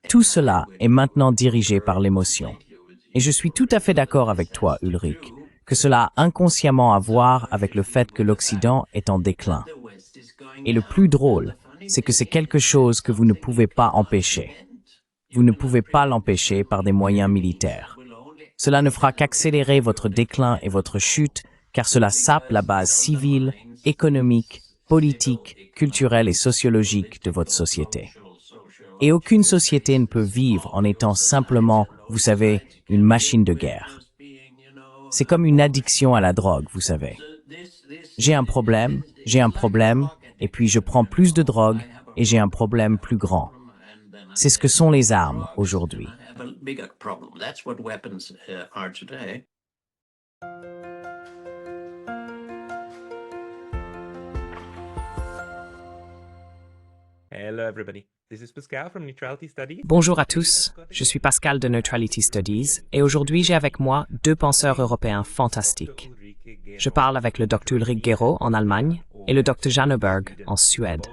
Tout cela est maintenant dirigé par l'émotion. Et je suis tout à fait d'accord avec toi, Ulrich, que cela a inconsciemment à voir avec le fait que l'Occident est en déclin. Et le plus drôle, c'est que c'est quelque chose que vous ne pouvez pas empêcher. Vous ne pouvez pas l'empêcher par des moyens militaires. Cela ne fera qu'accélérer votre déclin et votre chute, car cela sape la base civile, économique, politique, culturelle et sociologique de votre société. Et aucune société ne peut vivre en étant simplement, vous savez, une machine de guerre. C'est comme une addiction à la drogue, vous savez. J'ai un problème, et puis je prends plus de drogue et j'ai un problème plus grand. C'est ce que sont les armes aujourd'hui. Hello everybody. This is Pascal from Neutrality Studies. Bonjour à tous, je suis Pascal de Neutrality Studies et aujourd'hui j'ai avec moi deux penseurs européens fantastiques. Je parle avec le Dr Ulrich Gero en Allemagne et le Dr Jan Öberg en Suède.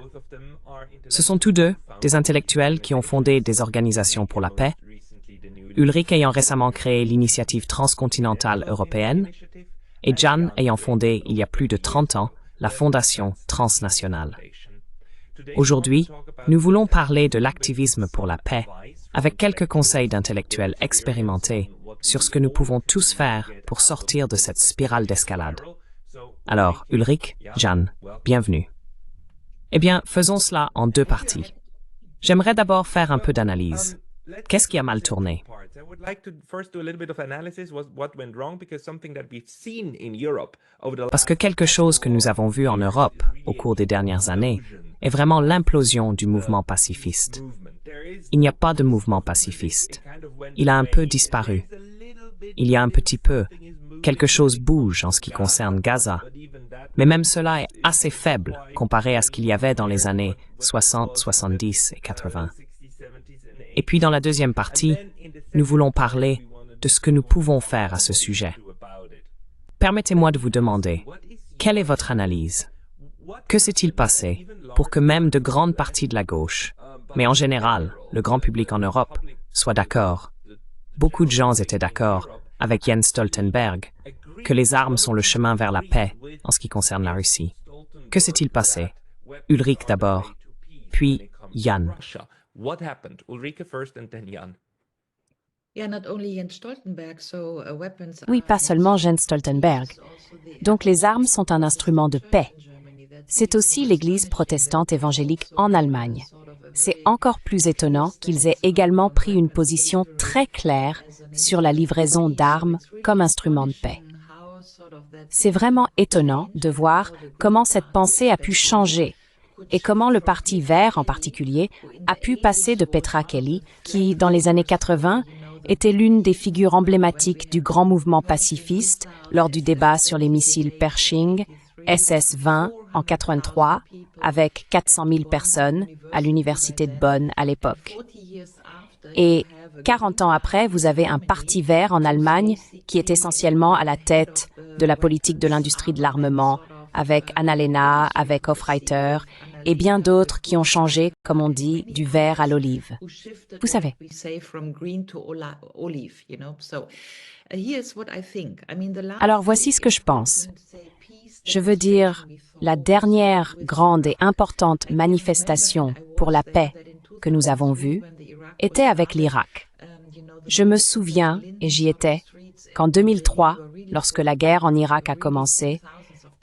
Ce sont tous deux des intellectuels qui ont fondé des organisations pour la paix, Ulrich ayant récemment créé l'initiative transcontinentale européenne et Jan ayant fondé il y a plus de 30 ans la Fondation transnationale. Aujourd'hui, nous voulons parler de l'activisme pour la paix avec quelques conseils d'intellectuels expérimentés sur ce que nous pouvons tous faire pour sortir de cette spirale d'escalade. Alors, Ulrich, Jan, bienvenue. Eh bien, faisons cela en deux parties. J'aimerais d'abord faire un peu d'analyse. Qu'est-ce qui a mal tourné? Parce que quelque chose que nous avons vu en Europe au cours des dernières années est vraiment l'implosion du mouvement pacifiste. Il n'y a pas de mouvement pacifiste. Il a un peu disparu. Il y a un petit peu. Quelque chose bouge en ce qui concerne Gaza. Mais même cela est assez faible comparé à ce qu'il y avait dans les années 60, 70 et 80. Et puis dans la deuxième partie, nous voulons parler de ce que nous pouvons faire à ce sujet. Permettez-moi de vous demander, quelle est votre analyse? Que s'est-il passé pour que même de grandes parties de la gauche, mais en général, le grand public en Europe, soit d'accord? Beaucoup de gens étaient d'accord avec Jens Stoltenberg que les armes sont le chemin vers la paix en ce qui concerne la Russie. Que s'est-il passé? Ulrich d'abord, puis Jan. What happened? Ulrike first and then Jan. Oui, pas seulement Jens Stoltenberg. Donc les armes sont un instrument de paix. C'est aussi l'Église protestante évangélique en Allemagne. C'est encore plus étonnant qu'ils aient également pris une position très claire sur la livraison d'armes comme instrument de paix. C'est vraiment étonnant de voir comment cette pensée a pu changer et comment le Parti vert en particulier a pu passer de Petra Kelly, qui dans les années 80 était l'une des figures emblématiques du grand mouvement pacifiste lors du débat sur les missiles Pershing, SS-20 en 83, avec 400 000 personnes à l'université de Bonn à l'époque. Et 40 ans après, vous avez un parti vert en Allemagne qui est essentiellement à la tête de la politique de l'industrie de l'armement, avec Annalena, avec Hofreiter, et bien d'autres qui ont changé, comme on dit, du vert à l'olive. Vous savez. Alors voici ce que je pense. Je veux dire, la dernière grande et importante manifestation pour la paix que nous avons vue était avec l'Irak. Je me souviens, et j'y étais, qu'en 2003, lorsque la guerre en Irak a commencé,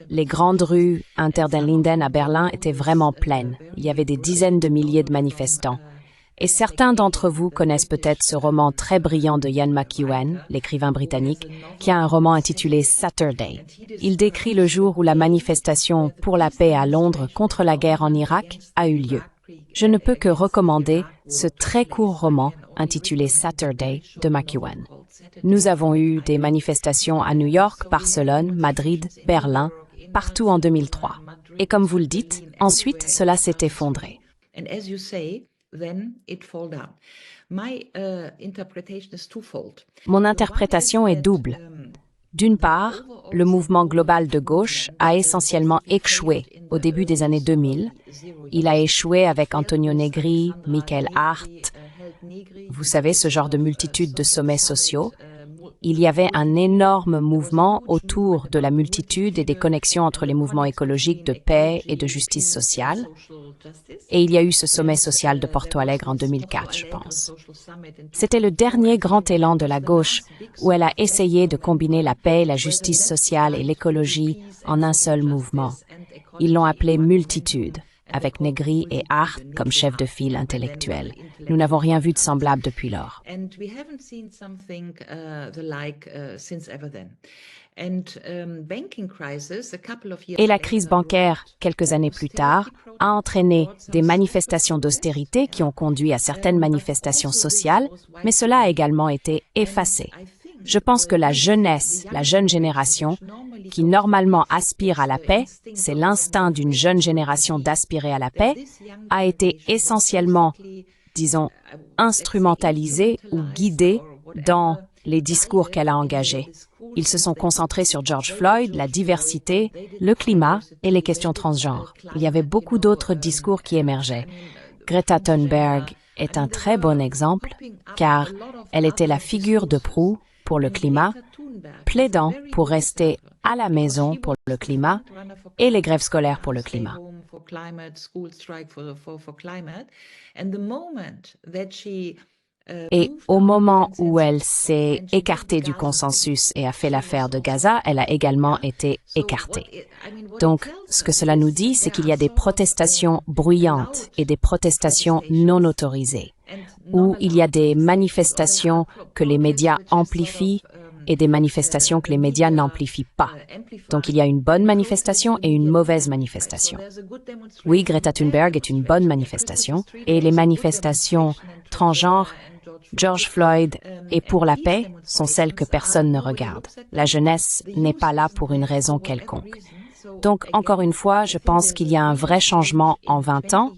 les grandes rues Unter den Linden à Berlin étaient vraiment pleines. Il y avait des dizaines de milliers de manifestants. Et certains d'entre vous connaissent peut-être ce roman très brillant de Ian McEwan, l'écrivain britannique, qui a un roman intitulé Saturday. Il décrit le jour où la manifestation pour la paix à Londres contre la guerre en Irak a eu lieu. Je ne peux que recommander ce très court roman intitulé Saturday de McEwan. Nous avons eu des manifestations à New York, Barcelone, Madrid, Berlin, partout en 2003. Et comme vous le dites, ensuite, cela s'est effondré. Mon interprétation est double. D'une part, le mouvement global de gauche a essentiellement échoué au début des années 2000. Il a échoué avec Antonio Negri, Michael Hart. Vous savez, ce genre de multitude de sommets sociaux. Il y avait un énorme mouvement autour de la multitude et des connexions entre les mouvements écologiques de paix et de justice sociale. Et il y a eu ce sommet social de Porto Alegre en 2004, je pense. C'était le dernier grand élan de la gauche où elle a essayé de combiner la paix, la justice sociale et l'écologie en un seul mouvement. Ils l'ont appelé multitude, avec Negri et Hart comme chef de file intellectuel. Nous n'avons rien vu de semblable depuis lors. Et la crise bancaire, quelques années plus tard, a entraîné des manifestations d'austérité qui ont conduit à certaines manifestations sociales, mais cela a également été effacé. Je pense que la jeunesse, la jeune génération, qui normalement aspire à la paix, c'est l'instinct d'une jeune génération d'aspirer à la paix, a été essentiellement, disons, instrumentalisée ou guidée dans les discours qu'elle a engagés. Ils se sont concentrés sur George Floyd, la diversité, le climat et les questions transgenres. Il y avait beaucoup d'autres discours qui émergeaient. Greta Thunberg est un très bon exemple, car elle était la figure de proue pour le climat, plaidant pour rester à la maison pour le climat et les grèves scolaires pour le climat. Et au moment où elle s'est écartée du consensus et a fait l'affaire de Gaza, elle a également été écartée. Donc, ce que cela nous dit, c'est qu'il y a des protestations bruyantes et des protestations non autorisées, où il y a des manifestations que les médias amplifient et des manifestations que les médias n'amplifient pas. Donc il y a une bonne manifestation et une mauvaise manifestation. Oui, Greta Thunberg est une bonne manifestation, et les manifestations transgenres, George Floyd et pour la paix sont celles que personne ne regarde. La jeunesse n'est pas là pour une raison quelconque. Donc, encore une fois, je pense qu'il y a un vrai changement en 20 ans,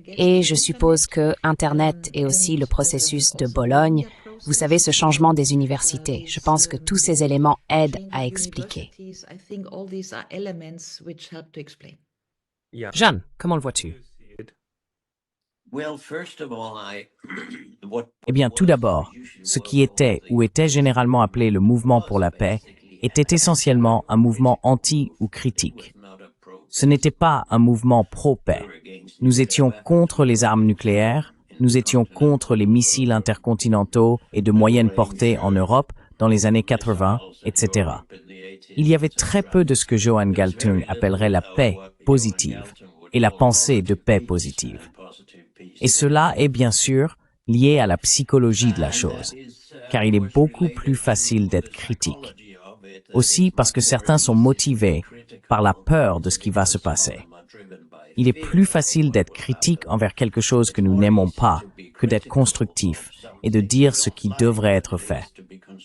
et je suppose que Internet et aussi le processus de Bologne, vous savez, ce changement des universités, je pense que tous ces éléments aident à expliquer. Jeanne, comment le vois-tu? Eh bien, tout d'abord, ce qui était ou était généralement appelé le mouvement pour la paix était essentiellement un mouvement anti ou critique. Ce n'était pas un mouvement pro-paix. Nous étions contre les armes nucléaires, nous étions contre les missiles intercontinentaux et de moyenne portée en Europe dans les années 80, etc. Il y avait très peu de ce que Johan Galtung appellerait la paix positive et la pensée de paix positive. Et cela est bien sûr lié à la psychologie de la chose, car il est beaucoup plus facile d'être critique. Aussi parce que certains sont motivés par la peur de ce qui va se passer. Il est plus facile d'être critique envers quelque chose que nous n'aimons pas que d'être constructif et de dire ce qui devrait être fait.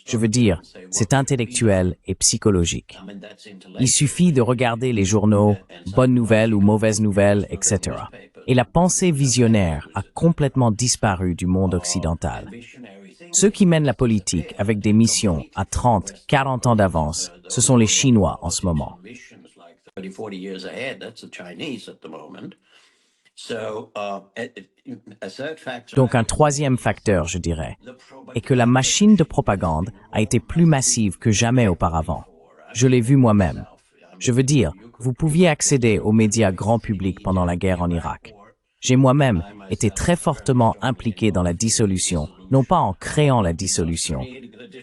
Je veux dire, c'est intellectuel et psychologique. Il suffit de regarder les journaux, bonnes nouvelles ou mauvaises nouvelles, etc. Et la pensée visionnaire a complètement disparu du monde occidental. Ceux qui mènent la politique avec des missions à 30, 40 ans d'avance, ce sont les Chinois en ce moment. Donc un troisième facteur, je dirais, est que la machine de propagande a été plus massive que jamais auparavant. Je l'ai vu moi-même. Je veux dire, vous pouviez accéder aux médias grand public pendant la guerre en Irak. J'ai moi-même été très fortement impliqué dans la dissolution, non pas en créant la dissolution,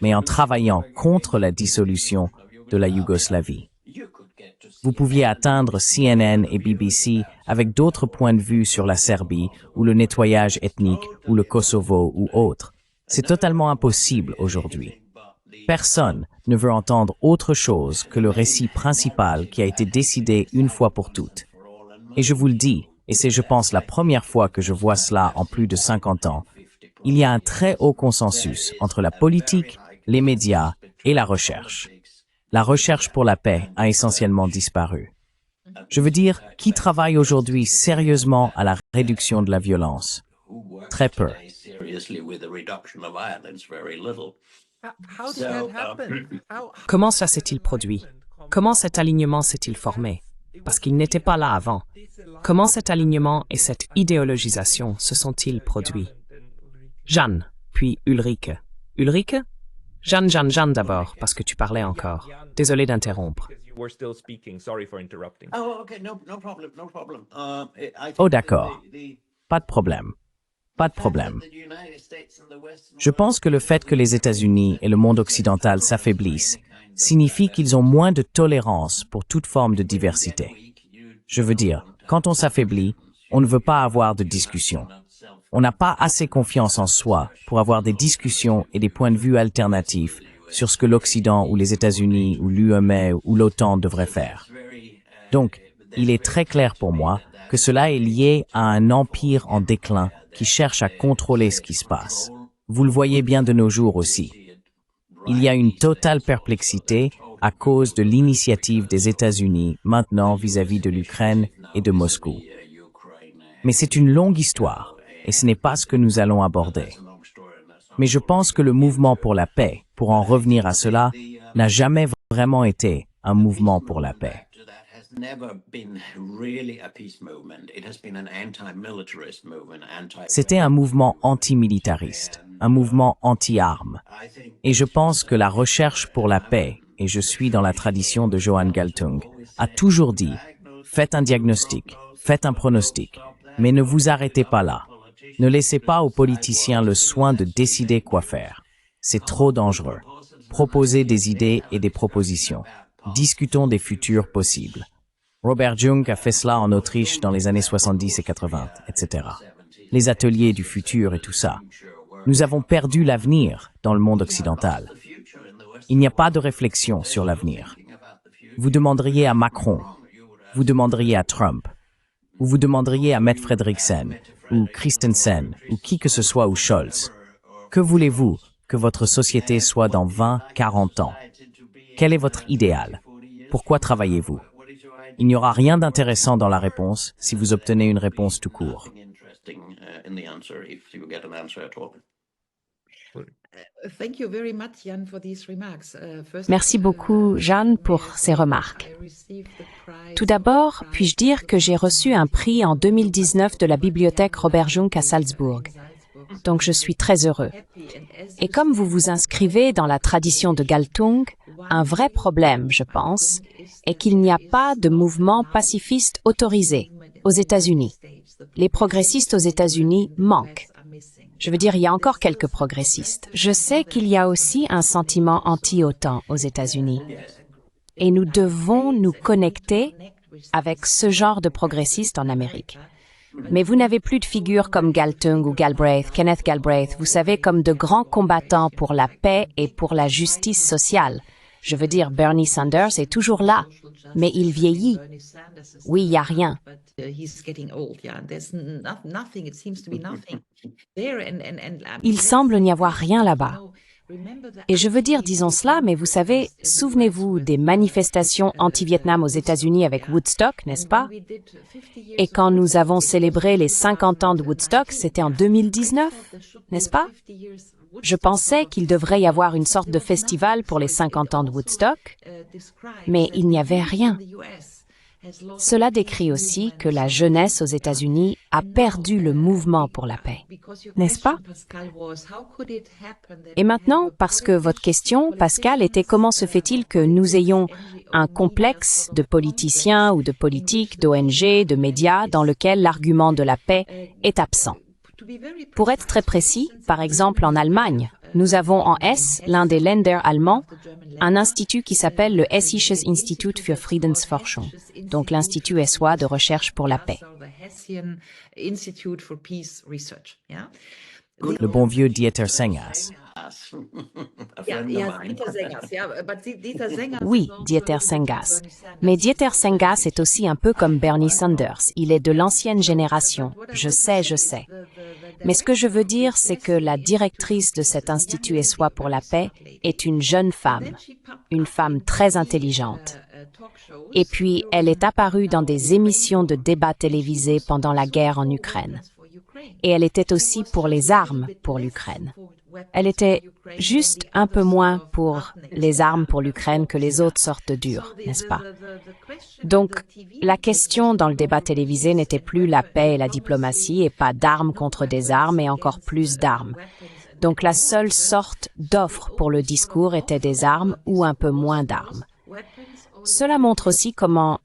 mais en travaillant contre la dissolution de la Yougoslavie. Vous pouviez atteindre CNN et BBC avec d'autres points de vue sur la Serbie ou le nettoyage ethnique ou le Kosovo ou autre. C'est totalement impossible aujourd'hui. Personne ne veut entendre autre chose que le récit principal qui a été décidé une fois pour toutes. Et je vous le dis, et c'est je pense la première fois que je vois cela en plus de 50 ans, il y a un très haut consensus entre la politique, les médias et la recherche. La recherche pour la paix a essentiellement disparu. Je veux dire, qui travaille aujourd'hui sérieusement à la réduction de la violence? Très peu. Comment ça s'est-il produit? Comment cet alignement s'est-il formé? Parce qu'il n'était pas là avant. Comment cet alignement et cette idéologisation se sont-ils produits? Jeanne, puis Ulrike. Ulrike? Jeanne d'abord, parce que tu parlais encore. Désolé d'interrompre. Oh d'accord. Pas de problème. Pas de problème. Je pense que le fait que les États-Unis et le monde occidental s'affaiblissent signifie qu'ils ont moins de tolérance pour toute forme de diversité. Je veux dire, quand on s'affaiblit, on ne veut pas avoir de discussion. On n'a pas assez confiance en soi pour avoir des discussions et des points de vue alternatifs sur ce que l'Occident ou les États-Unis ou l'UMA ou l'OTAN devraient faire. Donc, il est très clair pour moi que cela est lié à un empire en déclin qui cherche à contrôler ce qui se passe. Vous le voyez bien de nos jours aussi. Il y a une totale perplexité à cause de l'initiative des États-Unis maintenant vis-à-vis de l'Ukraine et de Moscou. Mais c'est une longue histoire, et ce n'est pas ce que nous allons aborder. Mais je pense que le mouvement pour la paix, pour en revenir à cela, n'a jamais vraiment été un mouvement pour la paix. C'était un mouvement antimilitariste, un mouvement anti-armes. Et je pense que la recherche pour la paix, et je suis dans la tradition de Johan Galtung, a toujours dit « Faites un diagnostic, faites un pronostic, mais ne vous arrêtez pas là. Ne laissez pas aux politiciens le soin de décider quoi faire. C'est trop dangereux. Proposez des idées et des propositions. Discutons des futurs possibles. » Robert Jung a fait cela en Autriche dans les années 70 et 80, etc. Les ateliers du futur et tout ça. Nous avons perdu l'avenir dans le monde occidental. Il n'y a pas de réflexion sur l'avenir. Vous demanderiez à Macron, vous demanderiez à Trump, ou vous demanderiez à Mette Frederiksen, ou Christensen, ou qui que ce soit, ou Scholz. Que voulez-vous que votre société soit dans 20, 40 ans? Quel est votre idéal? Pourquoi travaillez-vous? Il n'y aura rien d'intéressant dans la réponse si vous obtenez une réponse tout court. Merci beaucoup, Jeanne, pour ces remarques. Tout d'abord, puis-je dire que j'ai reçu un prix en 2019 de la bibliothèque Robert Jung à Salzbourg. Donc je suis très heureux. Et comme vous vous inscrivez dans la tradition de Galtung, un vrai problème, je pense, est qu'il n'y a pas de mouvement pacifiste autorisé aux États-Unis. Les progressistes aux États-Unis manquent. Je veux dire, il y a encore quelques progressistes. Je sais qu'il y a aussi un sentiment anti-OTAN aux États-Unis. Et nous devons nous connecter avec ce genre de progressistes en Amérique. Mais vous n'avez plus de figures comme Galtung ou Galbraith, Kenneth Galbraith, vous savez, comme de grands combattants pour la paix et pour la justice sociale. Je veux dire, Bernie Sanders est toujours là, mais il vieillit. Oui, il n'y a rien. Il semble n'y avoir rien là-bas. Et je veux dire, disons cela, mais vous savez, souvenez-vous des manifestations anti-Vietnam aux États-Unis avec Woodstock, n'est-ce pas? Et quand nous avons célébré les 50 ans de Woodstock, c'était en 2019, n'est-ce pas? Je pensais qu'il devrait y avoir une sorte de festival pour les 50 ans de Woodstock, mais il n'y avait rien. Cela décrit aussi que la jeunesse aux États-Unis a perdu le mouvement pour la paix, n'est-ce pas? Et maintenant, parce que votre question, Pascal, était comment se fait-il que nous ayons un complexe de politiciens ou de politiques, d'ONG, de médias dans lequel l'argument de la paix est absent? Pour être très précis, par exemple en Allemagne, nous avons en Hesse, l'un des Länder allemands, un institut qui s'appelle le Hessisches Institut für Friedensforschung, donc l'Institut hessois de recherche pour la paix. Le bon vieux Dieter Sengas. Oui, Dieter Sengas. Mais Dieter Sengas est aussi un peu comme Bernie Sanders. Il est de l'ancienne génération. Je sais. Mais ce que je veux dire, c'est que la directrice de cet institut hessois pour la paix est une jeune femme très intelligente. Et puis, elle est apparue dans des émissions de débats télévisés pendant la guerre en Ukraine. Et elle était aussi pour les armes pour l'Ukraine. Elle était juste un peu moins pour les armes pour l'Ukraine que les autres sortes de durs, n'est-ce pas? Donc, la question dans le débat télévisé n'était plus la paix et la diplomatie et pas d'armes contre des armes et encore plus d'armes. Donc, la seule sorte d'offre pour le discours était des armes ou un peu moins d'armes. Cela montre aussi comment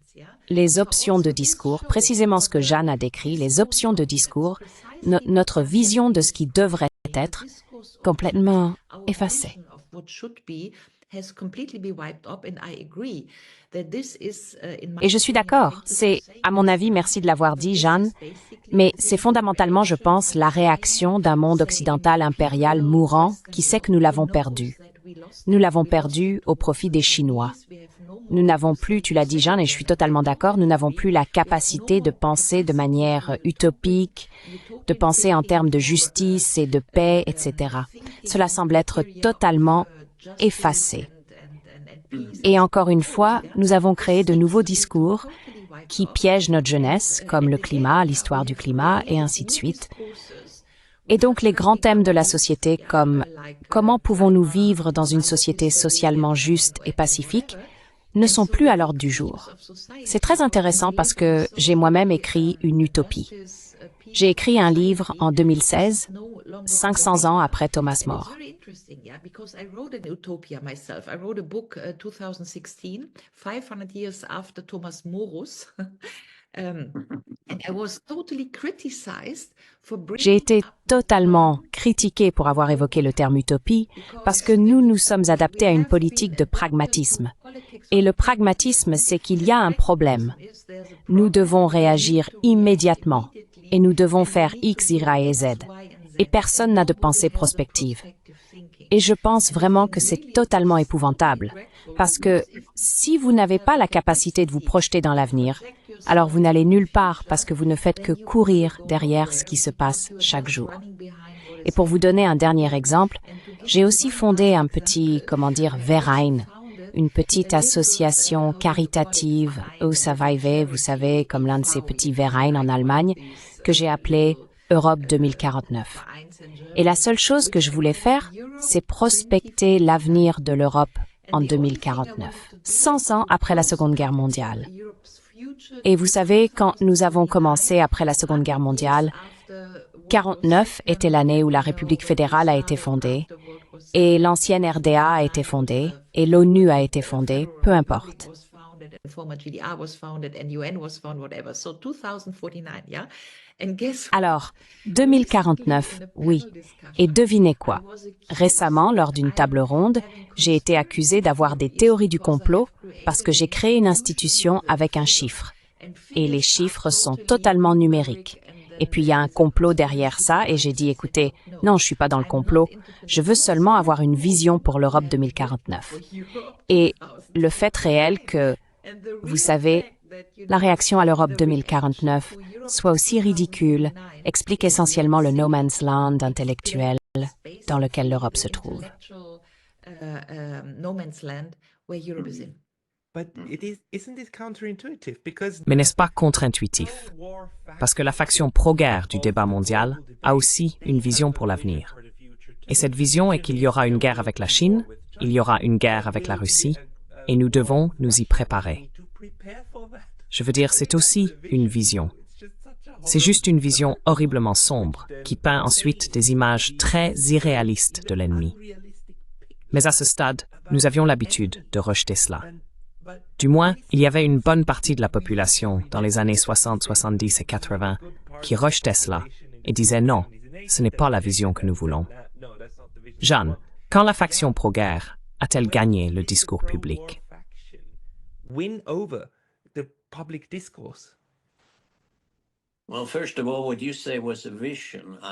les options de discours, précisément ce que Jeanne a décrit, les options de discours, notre vision de ce qui devrait être, complètement effacée. Et je suis d'accord, c'est, à mon avis, merci de l'avoir dit, Jeanne, mais c'est fondamentalement, je pense, la réaction d'un monde occidental impérial mourant qui sait que nous l'avons perdu. Nous l'avons perdu au profit des Chinois. Nous n'avons plus, tu l'as dit Jeanne, et je suis totalement d'accord, nous n'avons plus la capacité de penser de manière utopique, de penser en termes de justice et de paix, etc. Cela semble être totalement effacé. Et encore une fois, nous avons créé de nouveaux discours qui piègent notre jeunesse, comme le climat, l'histoire du climat, et ainsi de suite. Et donc les grands thèmes de la société comme comment pouvons-nous vivre dans une société socialement juste et pacifique ne sont plus à l'ordre du jour. C'est très intéressant parce que j'ai moi-même écrit une utopie. J'ai écrit un livre en 2016, 500 ans après Thomas More. J'ai été totalement critiquée pour avoir évoqué le terme utopie parce que nous sommes adaptés à une politique de pragmatisme. Et le pragmatisme, c'est qu'il y a un problème. Nous devons réagir immédiatement et nous devons faire X, Y et Z. Et personne n'a de pensée prospective. Et je pense vraiment que c'est totalement épouvantable, parce que si vous n'avez pas la capacité de vous projeter dans l'avenir, alors vous n'allez nulle part parce que vous ne faites que courir derrière ce qui se passe chaque jour. Et pour vous donner un dernier exemple, j'ai aussi fondé un petit, Verein, une petite association caritative, Survive, vous savez, comme l'un de ces petits Verein en Allemagne, que j'ai appelé Europe 2049. Et la seule chose que je voulais faire, c'est prospecter l'avenir de l'Europe en 2049, 100 ans après la Seconde Guerre mondiale. Et vous savez, quand nous avons commencé après la Seconde Guerre mondiale, 49 était l'année où la République fédérale a été fondée, et l'ancienne RDA a été fondée, et l'ONU a été fondée, peu importe. Alors, 2049, oui. Et devinez quoi? Récemment, lors d'une table ronde, j'ai été accusée d'avoir des théories du complot parce que j'ai créé une institution avec un chiffre. Et les chiffres sont totalement numériques. Et puis il y a un complot derrière ça et j'ai dit, écoutez, non, je suis pas dans le complot, je veux seulement avoir une vision pour l'Europe 2049. Et le fait réel que, vous savez, la réaction à l'Europe 2049 soit aussi ridicule, explique essentiellement le no man's land intellectuel dans lequel l'Europe se trouve. Mais n'est-ce pas contre-intuitif? Parce que la faction pro-guerre du débat mondial a aussi une vision pour l'avenir. Et cette vision est qu'il y aura une guerre avec la Chine, il y aura une guerre avec la Russie, et nous devons nous y préparer. Je veux dire, c'est aussi une vision. C'est juste une vision horriblement sombre qui peint ensuite des images très irréalistes de l'ennemi. Mais à ce stade, nous avions l'habitude de rejeter cela. Du moins, il y avait une bonne partie de la population dans les années 60, 70 et 80 qui rejetait cela et disait non, ce n'est pas la vision que nous voulons. Jeanne, quand la faction pro-guerre a-t-elle gagné le discours public?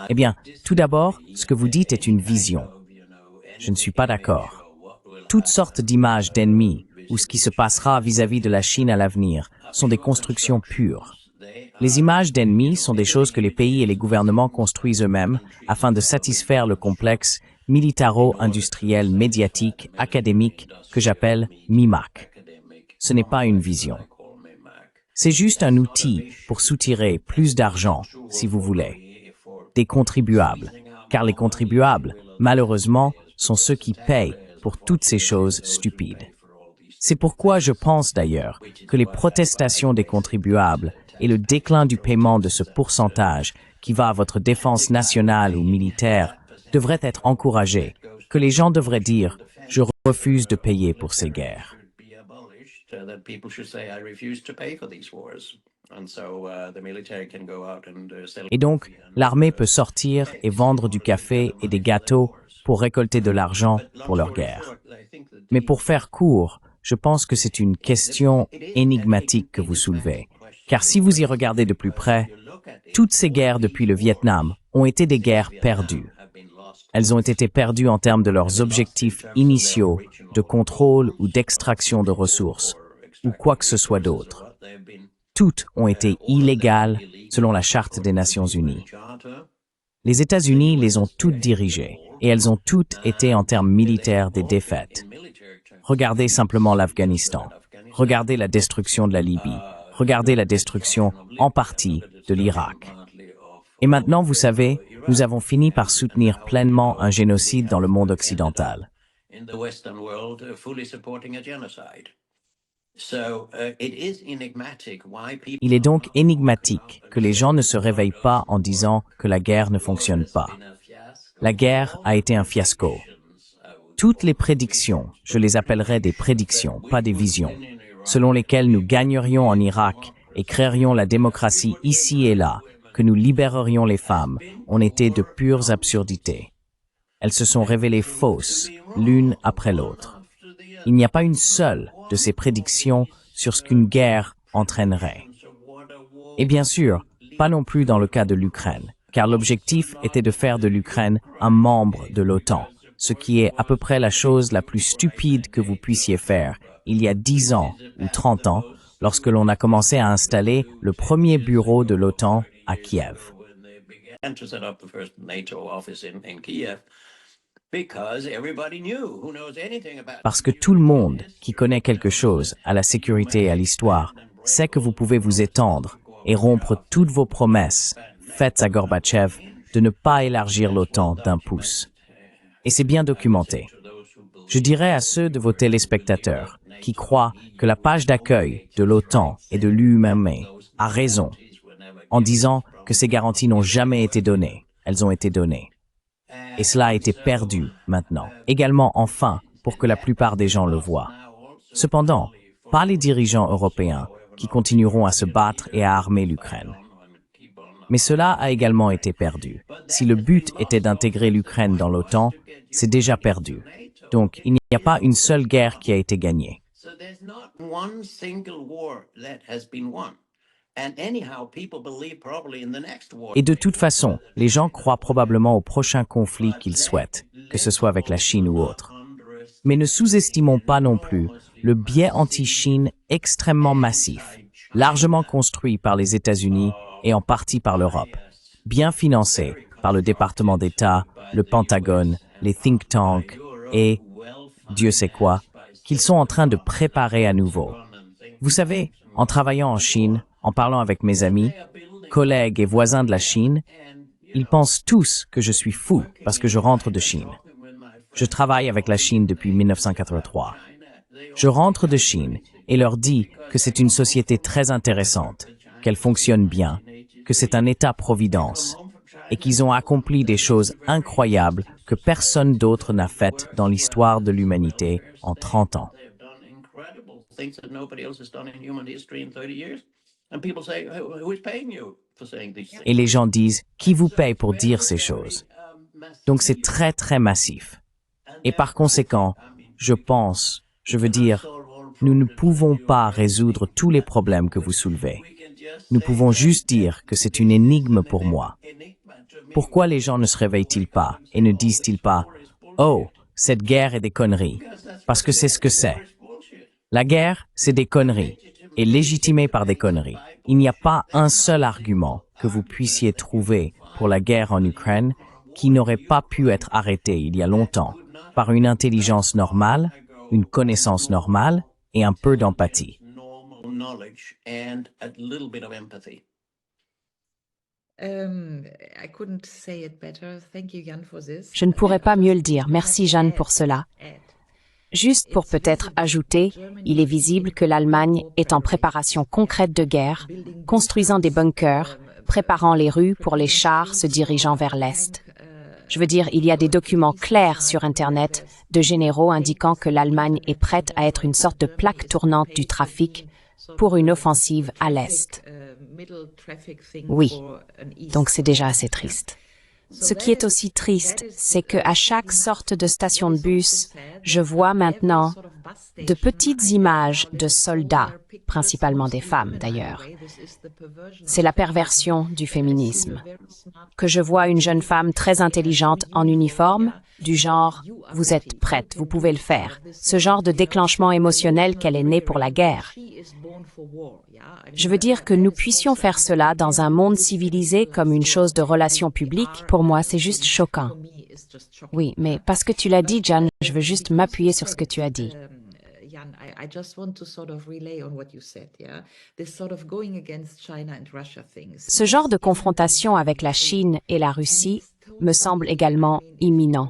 Eh bien, tout d'abord, ce que vous dites est une vision. Je ne suis pas d'accord. Toutes sortes d'images d'ennemis ou ce qui se passera vis-à-vis de la Chine à l'avenir sont des constructions pures. Les images d'ennemis sont des choses que les pays et les gouvernements construisent eux-mêmes afin de satisfaire le complexe militaro-industriel médiatique académique que j'appelle MIMAC. Ce n'est pas une vision. C'est juste un outil pour soutirer plus d'argent, si vous voulez, des contribuables, car les contribuables, malheureusement, sont ceux qui payent pour toutes ces choses stupides. C'est pourquoi je pense d'ailleurs que les protestations des contribuables et le déclin du paiement de ce pourcentage qui va à votre défense nationale ou militaire devraient être encouragés, que les gens devraient dire « Je refuse de payer pour ces guerres ». Et donc, l'armée peut sortir et vendre du café et des gâteaux pour récolter de l'argent pour leur guerre. Mais pour faire court, je pense que c'est une question énigmatique que vous soulevez. Car si vous y regardez de plus près, toutes ces guerres depuis le Vietnam ont été des guerres perdues. Elles ont été perdues en termes de leurs objectifs initiaux de contrôle ou d'extraction de ressources, ou quoi que ce soit d'autre. Toutes ont été illégales selon la Charte des Nations Unies. Les États-Unis les ont toutes dirigées, et elles ont toutes été en termes militaires des défaites. Regardez simplement l'Afghanistan, regardez la destruction de la Libye, regardez la destruction, en partie, de l'Irak. Et maintenant, vous savez, nous avons fini par soutenir pleinement un génocide dans le monde occidental. Il est donc énigmatique que les gens ne se réveillent pas en disant que la guerre ne fonctionne pas. La guerre a été un fiasco. Toutes les prédictions, je les appellerai des prédictions, pas des visions, selon lesquelles nous gagnerions en Irak et créerions la démocratie ici et là, que nous libérerions les femmes, ont été de pures absurdités. Elles se sont révélées fausses, l'une après l'autre. Il n'y a pas une seule de ces prédictions sur ce qu'une guerre entraînerait. Et bien sûr, pas non plus dans le cas de l'Ukraine, car l'objectif était de faire de l'Ukraine un membre de l'OTAN, ce qui est à peu près la chose la plus stupide que vous puissiez faire il y a 10 ans ou 30 ans, lorsque l'on a commencé à installer le premier bureau de l'OTAN à Kiev. Parce que tout le monde qui connaît quelque chose à la sécurité et à l'histoire sait que vous pouvez vous étendre et rompre toutes vos promesses faites à Gorbatchev de ne pas élargir l'OTAN d'un pouce. Et c'est bien documenté. Je dirais à ceux de vos téléspectateurs qui croient que la page d'accueil de l'OTAN et de l'UMA a raison en disant que ces garanties n'ont jamais été données. Elles ont été données. Et cela a été perdu maintenant, également enfin, pour que la plupart des gens le voient. Cependant, pas les dirigeants européens qui continueront à se battre et à armer l'Ukraine. Mais cela a également été perdu. Si le but était d'intégrer l'Ukraine dans l'OTAN, c'est déjà perdu. Donc, il n'y a pas une seule guerre qui a été gagnée. Et de toute façon, les gens croient probablement au prochain conflit qu'ils souhaitent, que ce soit avec la Chine ou autre. Mais ne sous-estimons pas non plus le biais anti-Chine extrêmement massif, largement construit par les États-Unis et en partie par l'Europe, bien financé par le département d'État, le Pentagone, les think tanks et, Dieu sait quoi, qu'ils sont en train de préparer à nouveau. Vous savez, en travaillant en Chine, en parlant avec mes amis, collègues et voisins de la Chine, ils pensent tous que je suis fou parce que je rentre de Chine. Je travaille avec la Chine depuis 1983. Je rentre de Chine et leur dis que c'est une société très intéressante, qu'elle fonctionne bien, que c'est un État-providence et qu'ils ont accompli des choses incroyables que personne d'autre n'a faites dans l'histoire de l'humanité en 30 ans. Et les gens disent, qui vous paye pour dire ces choses? Donc c'est très très massif. Et par conséquent, je veux dire, nous ne pouvons pas résoudre tous les problèmes que vous soulevez. Nous pouvons juste dire que c'est une énigme pour moi. Pourquoi les gens ne se réveillent-ils pas et ne disent-ils pas « Oh, cette guerre est des conneries » parce que c'est ce que c'est. La guerre, c'est des conneries, et légitimée par des conneries. Il n'y a pas un seul argument que vous puissiez trouver pour la guerre en Ukraine qui n'aurait pas pu être arrêté il y a longtemps par une intelligence normale, une connaissance normale et un peu d'empathie. Je ne pourrais pas mieux le dire. Merci Jeanne pour cela. Juste pour peut-être ajouter, il est visible que l'Allemagne est en préparation concrète de guerre, construisant des bunkers, préparant les rues pour les chars se dirigeant vers l'Est. Je veux dire, il y a des documents clairs sur Internet de généraux indiquant que l'Allemagne est prête à être une sorte de plaque tournante du trafic pour une offensive à l'Est. Oui, donc c'est déjà assez triste. Ce qui est aussi triste, c'est qu'à chaque sorte de station de bus, je vois maintenant de petites images de soldats, principalement des femmes d'ailleurs. C'est la perversion du féminisme. Que je vois une jeune femme très intelligente en uniforme, du genre « vous êtes prête, vous pouvez le faire », ce genre de déclenchement émotionnel qu'elle est née pour la guerre. Je veux dire que nous puissions faire cela dans un monde civilisé comme une chose de relation publique, pour moi c'est juste choquant. Oui, mais parce que tu l'as dit, Jeanne, je veux juste m'appuyer sur ce que tu as dit. Ce genre de confrontation avec la Chine et la Russie me semble également imminent.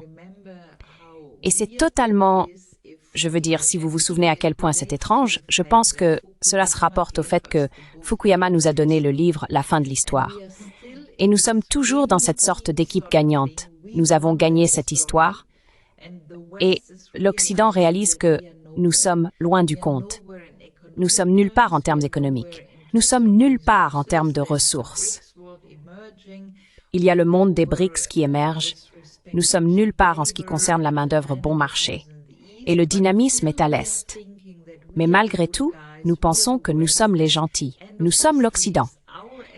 Et c'est totalement, je veux dire, si vous vous souvenez à quel point c'est étrange, je pense que cela se rapporte au fait que Fukuyama nous a donné le livre « La fin de l'histoire ». Et nous sommes toujours dans cette sorte d'équipe gagnante. Nous avons gagné cette histoire et l'Occident réalise que nous sommes loin du compte. Nous sommes nulle part en termes économiques. Nous sommes nulle part en termes de ressources. Il y a le monde des BRICS qui émerge. Nous sommes nulle part en ce qui concerne la main-d'œuvre bon marché. Et le dynamisme est à l'Est. Mais malgré tout, nous pensons que nous sommes les gentils. Nous sommes l'Occident.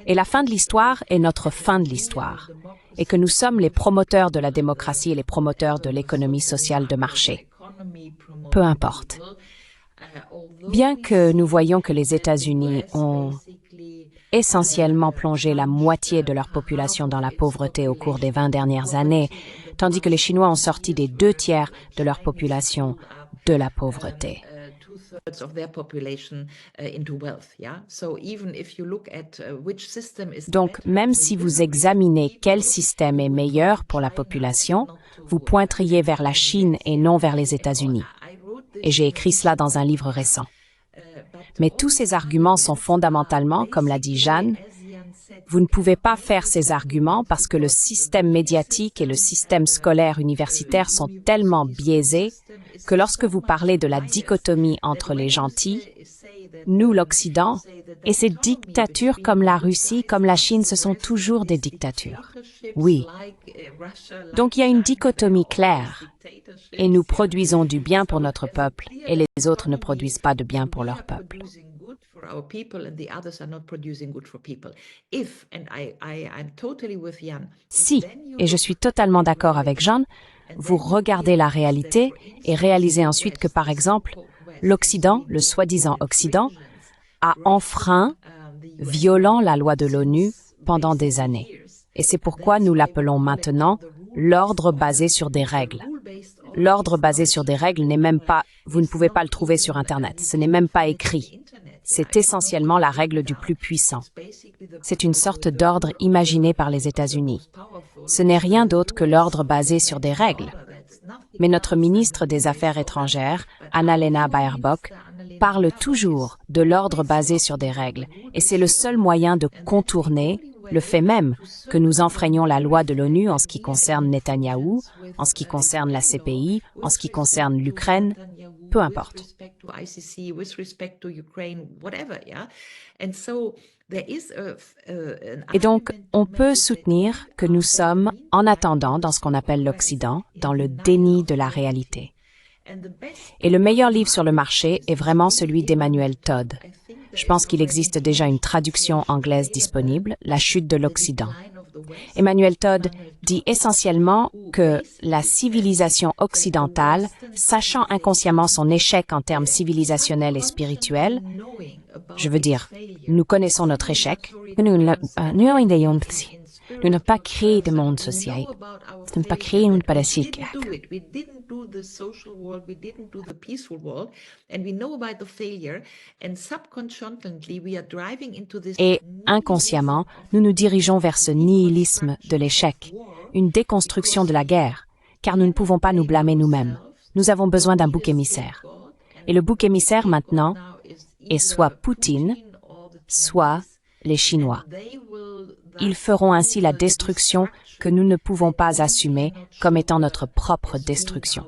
Et la fin de l'histoire est notre fin de l'histoire. Et que nous sommes les promoteurs de la démocratie et les promoteurs de l'économie sociale de marché. Peu importe. Bien que nous voyons que les États-Unis ont essentiellement plongé la moitié de leur population dans la pauvreté au cours des 20 dernières années, tandis que les Chinois ont sorti des 2/3 de leur population de la pauvreté. Donc, même si vous examinez quel système est meilleur pour la population, vous pointeriez vers la Chine et non vers les États-Unis. Et j'ai écrit cela dans un livre récent. Mais tous ces arguments sont fondamentalement, comme l'a dit Jeanne, vous ne pouvez pas faire ces arguments parce que le système médiatique et le système scolaire universitaire sont tellement biaisés que lorsque vous parlez de la dichotomie entre les gentils, nous, l'Occident, et ces dictatures comme la Russie, comme la Chine, ce sont toujours des dictatures. Oui. Donc il y a une dichotomie claire. Et nous produisons du bien pour notre peuple, et les autres ne produisent pas de bien pour leur peuple. Si, et je suis totalement d'accord avec Jeanne, vous regardez la réalité et réalisez ensuite que, par exemple, l'Occident, le soi-disant Occident, a enfreint, violant la loi de l'ONU pendant des années. Et c'est pourquoi nous l'appelons maintenant l'ordre basé sur des règles. L'ordre basé sur des règles n'est même pas, vous ne pouvez pas le trouver sur Internet, ce n'est même pas écrit. C'est essentiellement la règle du plus puissant. C'est une sorte d'ordre imaginé par les États-Unis. Ce n'est rien d'autre que l'ordre basé sur des règles. Mais notre ministre des Affaires étrangères, Annalena Baerbock, parle toujours de l'ordre basé sur des règles, et c'est le seul moyen de contourner le fait même que nous enfreignons la loi de l'ONU en ce qui concerne Netanyahou, en ce qui concerne la CPI, en ce qui concerne l'Ukraine, peu importe. Et donc, on peut soutenir que nous sommes, en attendant, dans ce qu'on appelle l'Occident, dans le déni de la réalité. Et le meilleur livre sur le marché est vraiment celui d'Emmanuel Todd. Je pense qu'il existe déjà une traduction anglaise disponible, La chute de l'Occident. Emmanuel Todd dit essentiellement que la civilisation occidentale, sachant inconsciemment son échec en termes civilisationnels et spirituels, je veux dire, nous connaissons notre échec, Nous n'avons pas créé de monde social. Nous n'avons pas créé un politique. Et inconsciemment, nous nous dirigeons vers ce nihilisme de l'échec, une déconstruction de la guerre, car nous ne pouvons pas nous blâmer nous-mêmes. Nous avons besoin d'un bouc émissaire. Et le bouc émissaire maintenant est soit Poutine, soit les Chinois. Ils feront ainsi la destruction que nous ne pouvons pas assumer comme étant notre propre destruction.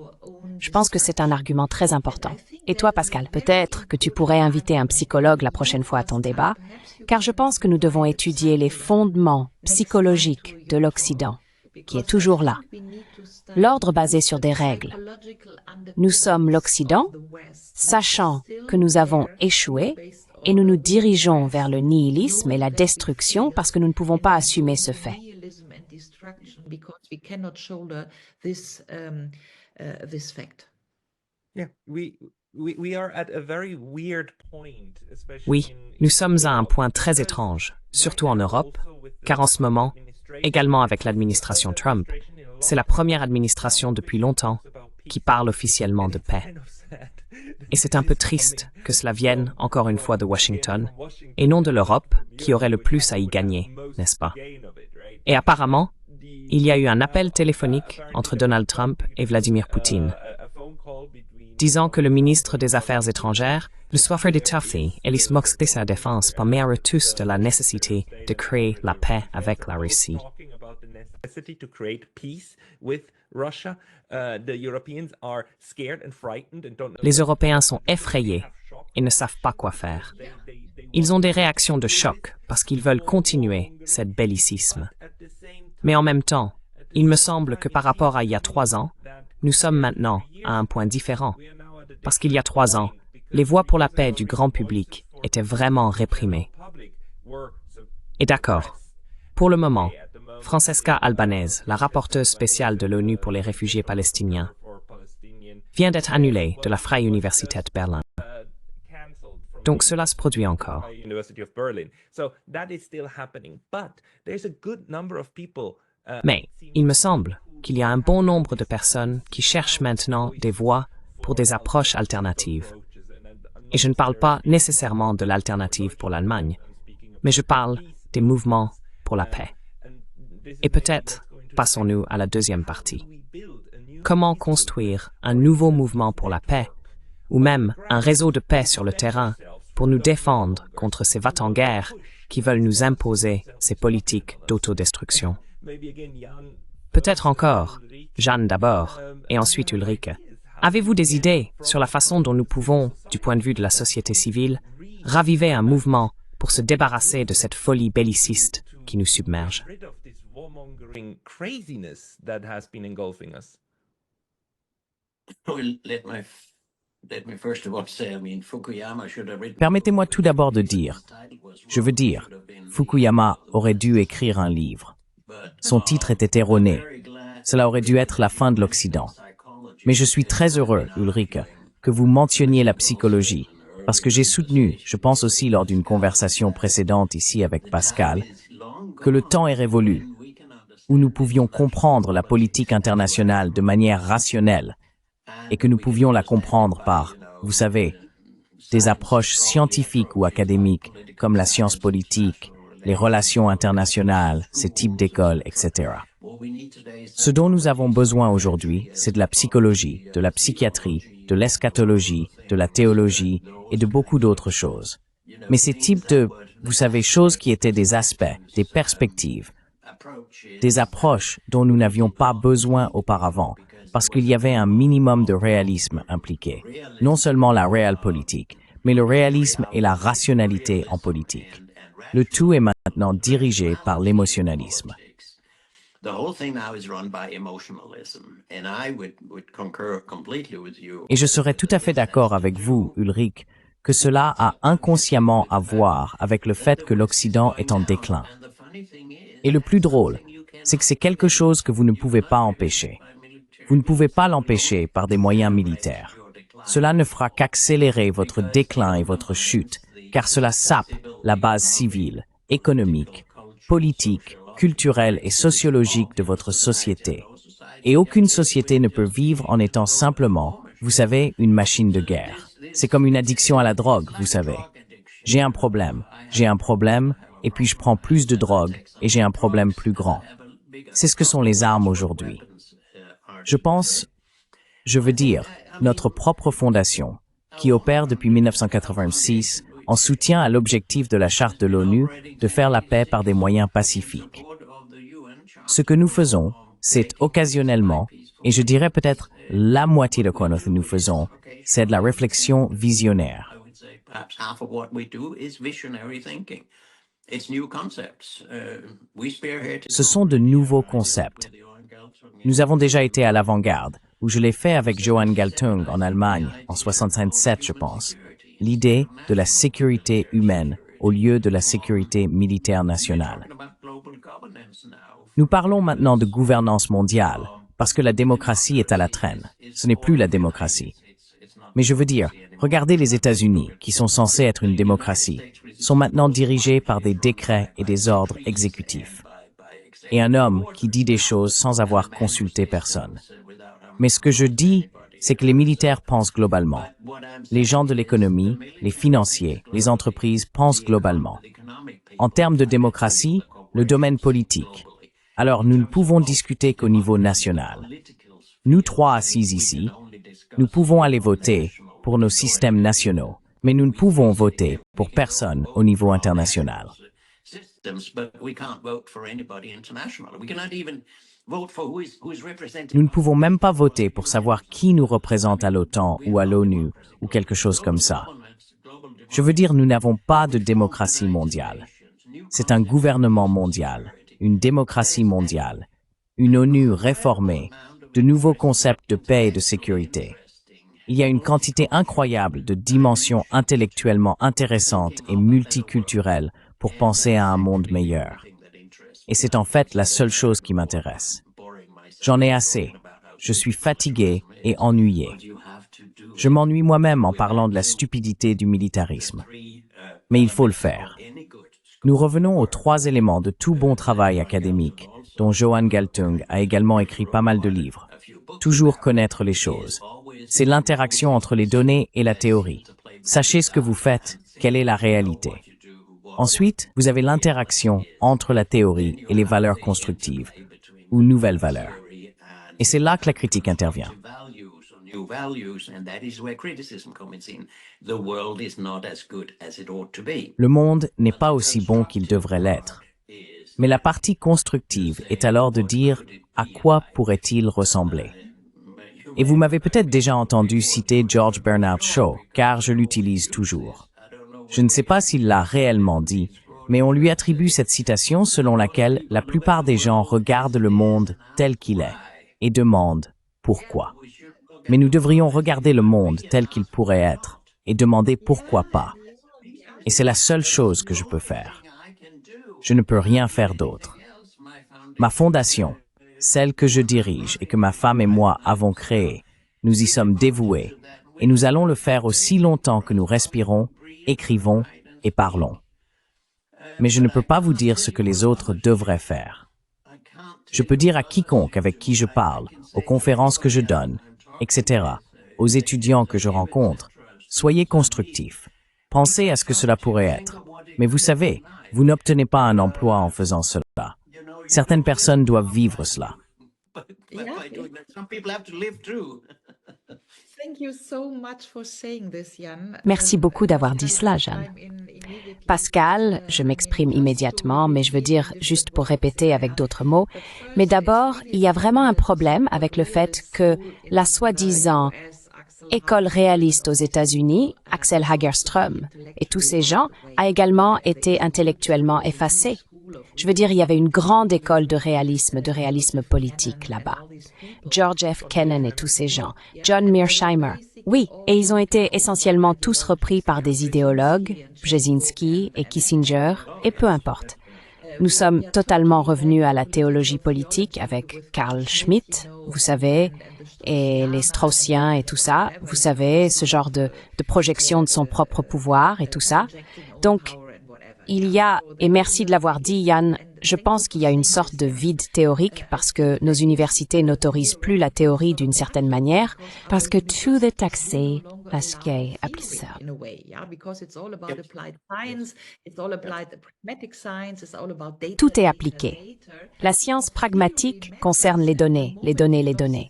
Je pense que c'est un argument très important. Et toi, Pascal, peut-être que tu pourrais inviter un psychologue la prochaine fois à ton débat, car je pense que nous devons étudier les fondements psychologiques de l'Occident, qui est toujours là. L'ordre basé sur des règles. Nous sommes l'Occident, sachant que nous avons échoué, et nous nous dirigeons vers le nihilisme et la destruction parce que nous ne pouvons pas assumer ce fait. Oui, nous sommes à un point très étrange, surtout en Europe, car en ce moment, également avec l'administration Trump, c'est la première administration depuis longtemps qui parle officiellement de paix. Et c'est un peu triste que cela vienne, encore une fois, de Washington, et non de l'Europe, qui aurait le plus à y gagner, n'est-ce pas? Et apparemment, il y a eu un appel téléphonique entre Donald Trump et Vladimir Poutine, disant que le ministre des Affaires étrangères le soiffer de Tuffy et les moque de sa défense parmi tous de la nécessité de créer la paix avec la Russie. Les Européens sont effrayés et ne savent pas quoi faire. Ils ont des réactions de choc parce qu'ils veulent continuer ce bellicisme. Mais en même temps, il me semble que par rapport à il y a 3 ans, nous sommes maintenant à un point différent. Parce qu'il y a 3 ans, les voix pour la paix du grand public étaient vraiment réprimées. Et d'accord, pour le moment, Francesca Albanese, la rapporteuse spéciale de l'ONU pour les réfugiés palestiniens, vient d'être annulée de la Freie Universität Berlin. Donc cela se produit encore. Mais il me semble qu'il y a un bon nombre de personnes qui cherchent maintenant des voies pour des approches alternatives. Et je ne parle pas nécessairement de l'alternative pour l'Allemagne, mais je parle des mouvements pour la paix. Et peut-être passons-nous à la deuxième partie. Comment construire un nouveau mouvement pour la paix, ou même un réseau de paix sur le terrain pour nous défendre contre ces va-t-en-guerre qui veulent nous imposer ces politiques d'autodestruction? Peut-être encore, Jeanne d'abord, et ensuite Ulrike. Avez-vous des idées sur la façon dont nous pouvons, du point de vue de la société civile, raviver un mouvement pour se débarrasser de cette folie belliciste qui nous submerge? Permettez-moi tout d'abord de dire, Fukuyama aurait dû écrire un livre. Son titre était erroné. Cela aurait dû être la fin de l'Occident. Mais je suis très heureux, Ulrike, que vous mentionniez la psychologie, parce que j'ai soutenu, je pense aussi lors d'une conversation précédente ici avec Pascal, que le temps est révolu, où nous pouvions comprendre la politique internationale de manière rationnelle, et que nous pouvions la comprendre par, vous savez, des approches scientifiques ou académiques, comme la science politique, les relations internationales, ces types d'écoles, etc. Ce dont nous avons besoin aujourd'hui, c'est de la psychologie, de la psychiatrie, de l'eschatologie, de la théologie et de beaucoup d'autres choses. Mais ces types de, vous savez, choses qui étaient des aspects, des perspectives, des approches dont nous n'avions pas besoin auparavant, parce qu'il y avait un minimum de réalisme impliqué. Non seulement la réelle-politique, mais le réalisme et la rationalité en politique. Le tout est maintenant dirigé par l'émotionnalisme. Et je serais tout à fait d'accord avec vous, Ulrike, que cela a inconsciemment à voir avec le fait que l'Occident est en déclin. Et le plus drôle, c'est que c'est quelque chose que vous ne pouvez pas empêcher. Vous ne pouvez pas l'empêcher par des moyens militaires. Cela ne fera qu'accélérer votre déclin et votre chute, car cela sape la base civile, économique, politique, culturelle et sociologique de votre société. Et aucune société ne peut vivre en étant simplement, vous savez, une machine de guerre. C'est comme une addiction à la drogue, vous savez. J'ai un problème, et puis je prends plus de drogue, et j'ai un problème plus grand. C'est ce que sont les armes aujourd'hui. Je veux dire, notre propre fondation, qui opère depuis 1986, en soutien à l'objectif de la Charte de l'ONU de faire la paix par des moyens pacifiques. Ce que nous faisons, c'est occasionnellement, et je dirais peut-être la moitié de quoi nous faisons, c'est de la réflexion visionnaire. Ce sont de nouveaux concepts. Nous avons déjà été à l'avant-garde, où je l'ai fait avec Johan Galtung en Allemagne, en 1967, je pense. L'idée de la sécurité humaine au lieu de la sécurité militaire nationale. Nous parlons maintenant de gouvernance mondiale, parce que la démocratie est à la traîne. Ce n'est plus la démocratie. Mais je veux dire, regardez les États-Unis, qui sont censés être une démocratie, sont maintenant dirigés par des décrets et des ordres exécutifs. Et un homme qui dit des choses sans avoir consulté personne. Mais ce que je dis, c'est que les militaires pensent globalement. Les gens de l'économie, les financiers, les entreprises pensent globalement. En termes de démocratie, le domaine politique. Alors nous ne pouvons discuter qu'au niveau national. Nous trois assis ici, nous pouvons aller voter pour nos systèmes nationaux, mais nous ne pouvons voter pour personne au niveau international. Nous ne pouvons même pas voter pour savoir qui nous représente à l'OTAN ou à l'ONU ou quelque chose comme ça. Je veux dire, nous n'avons pas de démocratie mondiale. C'est un gouvernement mondial, une démocratie mondiale, une ONU réformée, de nouveaux concepts de paix et de sécurité. Il y a une quantité incroyable de dimensions intellectuellement intéressantes et multiculturelles pour penser à un monde meilleur. Et c'est en fait la seule chose qui m'intéresse. J'en ai assez. Je suis fatigué et ennuyé. Je m'ennuie moi-même en parlant de la stupidité du militarisme. Mais il faut le faire. Nous revenons aux 3 éléments de tout bon travail académique, dont Johan Galtung a également écrit pas mal de livres. Toujours connaître les choses. C'est l'interaction entre les données et la théorie. Sachez ce que vous faites, quelle est la réalité. Ensuite, vous avez l'interaction entre la théorie et les valeurs constructives, ou nouvelles valeurs. Et c'est là que la critique intervient. Le monde n'est pas aussi bon qu'il devrait l'être. Mais la partie constructive est alors de dire à quoi pourrait-il ressembler. Et vous m'avez peut-être déjà entendu citer George Bernard Shaw, car je l'utilise toujours. Je ne sais pas s'il l'a réellement dit, mais on lui attribue cette citation selon laquelle la plupart des gens regardent le monde tel qu'il est et demandent pourquoi. Mais nous devrions regarder le monde tel qu'il pourrait être et demander pourquoi pas. Et c'est la seule chose que je peux faire. Je ne peux rien faire d'autre. Ma fondation, celle que je dirige et que ma femme et moi avons créée, nous y sommes dévoués et nous allons le faire aussi longtemps que nous respirons, écrivons et parlons. Mais je ne peux pas vous dire ce que les autres devraient faire. Je peux dire à quiconque avec qui je parle, aux conférences que je donne, etc., aux étudiants que je rencontre, soyez constructifs. Pensez à ce que cela pourrait être. Mais vous savez, vous n'obtenez pas un emploi en faisant cela. Certaines personnes doivent vivre cela. Merci beaucoup d'avoir dit cela, Jeanne. Pascal, je m'exprime immédiatement, mais je veux dire, juste pour répéter avec d'autres mots, mais d'abord, il y a vraiment un problème avec le fait que la soi-disant école réaliste aux États-Unis, Axel Hagerström, et tous ces gens, a également été intellectuellement effacée. Je veux dire, il y avait une grande école de réalisme politique là-bas. George F. Kennan et tous ces gens, John Mearsheimer. Oui, et ils ont été essentiellement tous repris par des idéologues, Brzezinski et Kissinger, et peu importe. Nous sommes totalement revenus à la théologie politique avec Carl Schmitt, vous savez, et les Straussiens et tout ça, vous savez, ce genre de projection de son propre pouvoir et tout ça. Donc, il y a, et merci de l'avoir dit, Yann, Je pense qu'il y a une sorte de vide théorique parce que nos universités n'autorisent plus la théorie d'une certaine manière, parce que tout est taxé, parce qu'est applicable. Tout est appliqué. La science pragmatique concerne les données, les données, les données.